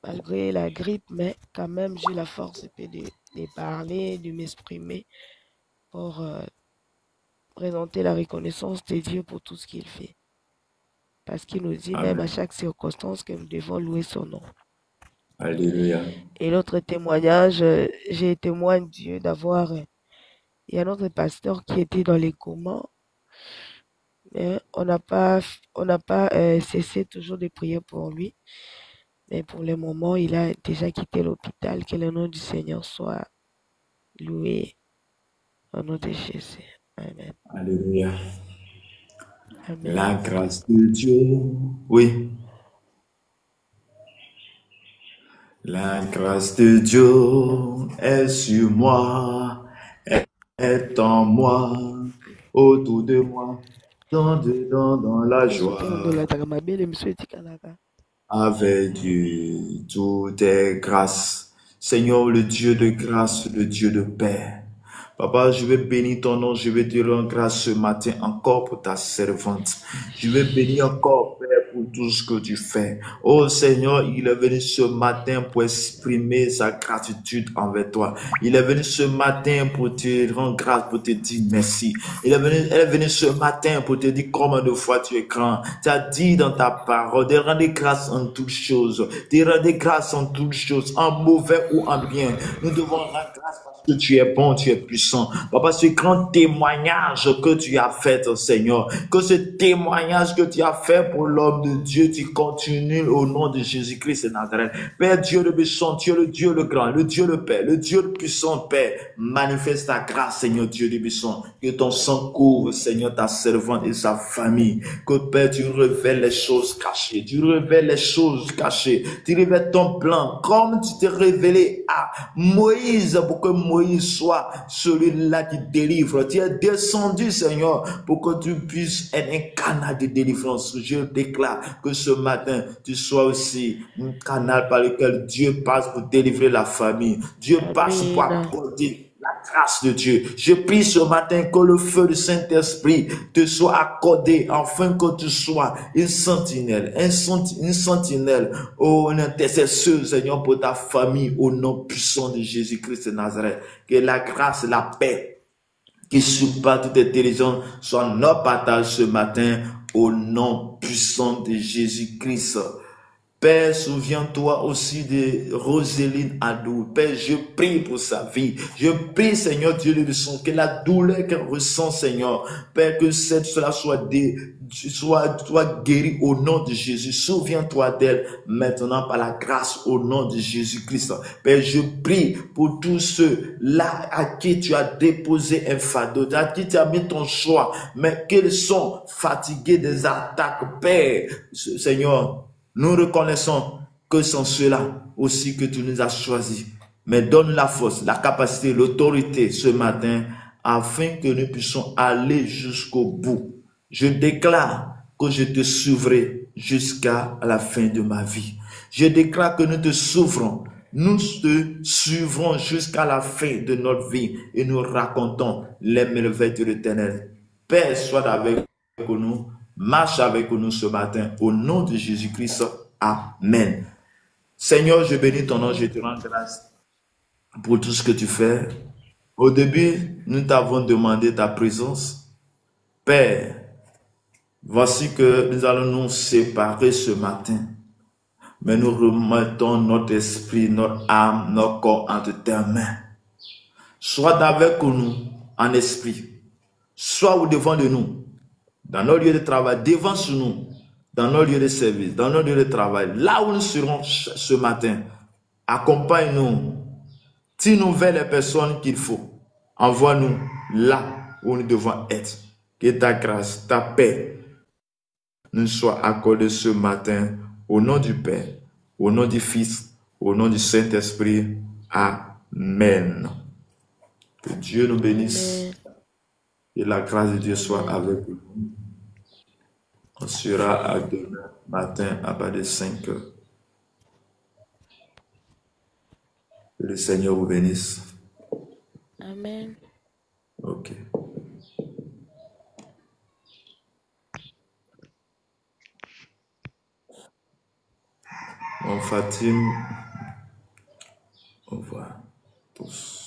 malgré la grippe, mais quand même j'ai la force de parler, de m'exprimer pour présenter la reconnaissance de Dieu pour tout ce qu'il fait. Parce qu'il nous dit même à chaque circonstance que nous devons louer son nom. Alléluia. Et l'autre témoignage, j'ai témoin de Dieu d'avoir... Il y a notre pasteur qui était dans les comas. Mais on n'a pas cessé toujours de prier pour lui. Mais pour le moment, il a déjà quitté l'hôpital. Que le nom du Seigneur soit loué au nom de Jésus. Amen. Alléluia. Amen. La grâce de Dieu. Oui. La grâce de Dieu est sur moi, est en moi, autour de moi, dans la joie. Avec Dieu, tout est grâce. Seigneur, le Dieu de grâce, le Dieu de paix. Papa, je vais bénir ton nom, je vais te rendre grâce ce matin encore pour ta servante. Je vais bénir encore, Père, pour tout ce que tu fais. Oh Seigneur, il est venu ce matin pour exprimer sa gratitude envers toi. Il est venu ce matin pour te rendre grâce, pour te dire merci. Elle est venue ce matin pour te dire combien de fois tu es grand. Tu as dit dans ta parole de rendre grâce en toutes choses. De rendre grâce en toutes choses, en mauvais ou en bien. Nous devons rendre grâce parce que tu es bon, tu es puissant. Papa, ce grand témoignage que tu as fait, Seigneur, que ce témoignage que tu as fait pour l'homme de Dieu, tu continues au nom de Jésus-Christ de Nazareth. Père Dieu le puissant, tu es le Dieu le grand, le Dieu le Père, le Dieu le puissant, Père. Manifeste ta grâce, Seigneur Dieu le puissant. Que ton sang couvre, Seigneur, ta servante et sa famille. Que Père, tu révèles les choses cachées, tu révèles les choses cachées, tu révèles ton plan, comme tu t'es révélé à Moïse pour que Moïse soit celui-là qui délivre. Tu es descendu, Seigneur, pour que tu puisses être un canal de délivrance. Je déclare que ce matin, tu sois aussi un canal par lequel Dieu passe pour délivrer la famille. Dieu passe pour accorder la grâce de Dieu. Je prie ce matin que le feu du Saint-Esprit te soit accordé afin que tu sois une sentinelle, une sentinelle, un intercesseur, Seigneur, pour ta famille au nom puissant de Jésus-Christ de Nazareth. Que la grâce, la paix qui surpasse toute intelligence soit notre partage ce matin au nom puissant de Jésus-Christ. Père, souviens-toi aussi de Roséline Adou. Père, je prie pour sa vie. Je prie, Seigneur Dieu de son, que la douleur qu'elle ressent, Seigneur, Père, que cela soit guéri au nom de Jésus. Souviens-toi d'elle maintenant par la grâce au nom de Jésus-Christ. Père, je prie pour tous ceux-là à qui tu as déposé un fardeau, à qui tu as mis ton choix, mais qu'ils sont fatigués des attaques. Père, Seigneur, nous reconnaissons que c'est cela aussi que tu nous as choisis. Mais donne la force, la capacité, l'autorité ce matin afin que nous puissions aller jusqu'au bout. Je déclare que je te suivrai jusqu'à la fin de ma vie. Je déclare que nous te souffrons Nous te suivrons jusqu'à la fin de notre vie et nous racontons les merveilles de l'Éternel. Père, sois avec nous, marche avec nous ce matin. Au nom de Jésus-Christ, Amen. Seigneur, je bénis ton nom, je te rends grâce pour tout ce que tu fais. Au début, nous t'avons demandé ta présence. Père, voici que nous allons nous séparer ce matin. Mais nous remettons notre esprit, notre âme, notre corps entre tes mains. Sois avec nous en esprit. Sois au devant de nous, dans nos lieux de travail, devant sur nous, dans nos lieux de service, dans nos lieux de travail, là où nous serons ce matin. Accompagne-nous. Tire-nous vers les personnes qu'il faut. Envoie-nous là où nous devons être. Que ta grâce, ta paix nous soit accordée ce matin au nom du Père, au nom du Fils, au nom du Saint-Esprit. Amen. Que Dieu nous bénisse. Amen. Et la grâce de Dieu soit avec nous. On sera à demain matin à partir de 5 heures. Que le Seigneur vous bénisse. Amen. Ok. Mon Fatim, au revoir tous.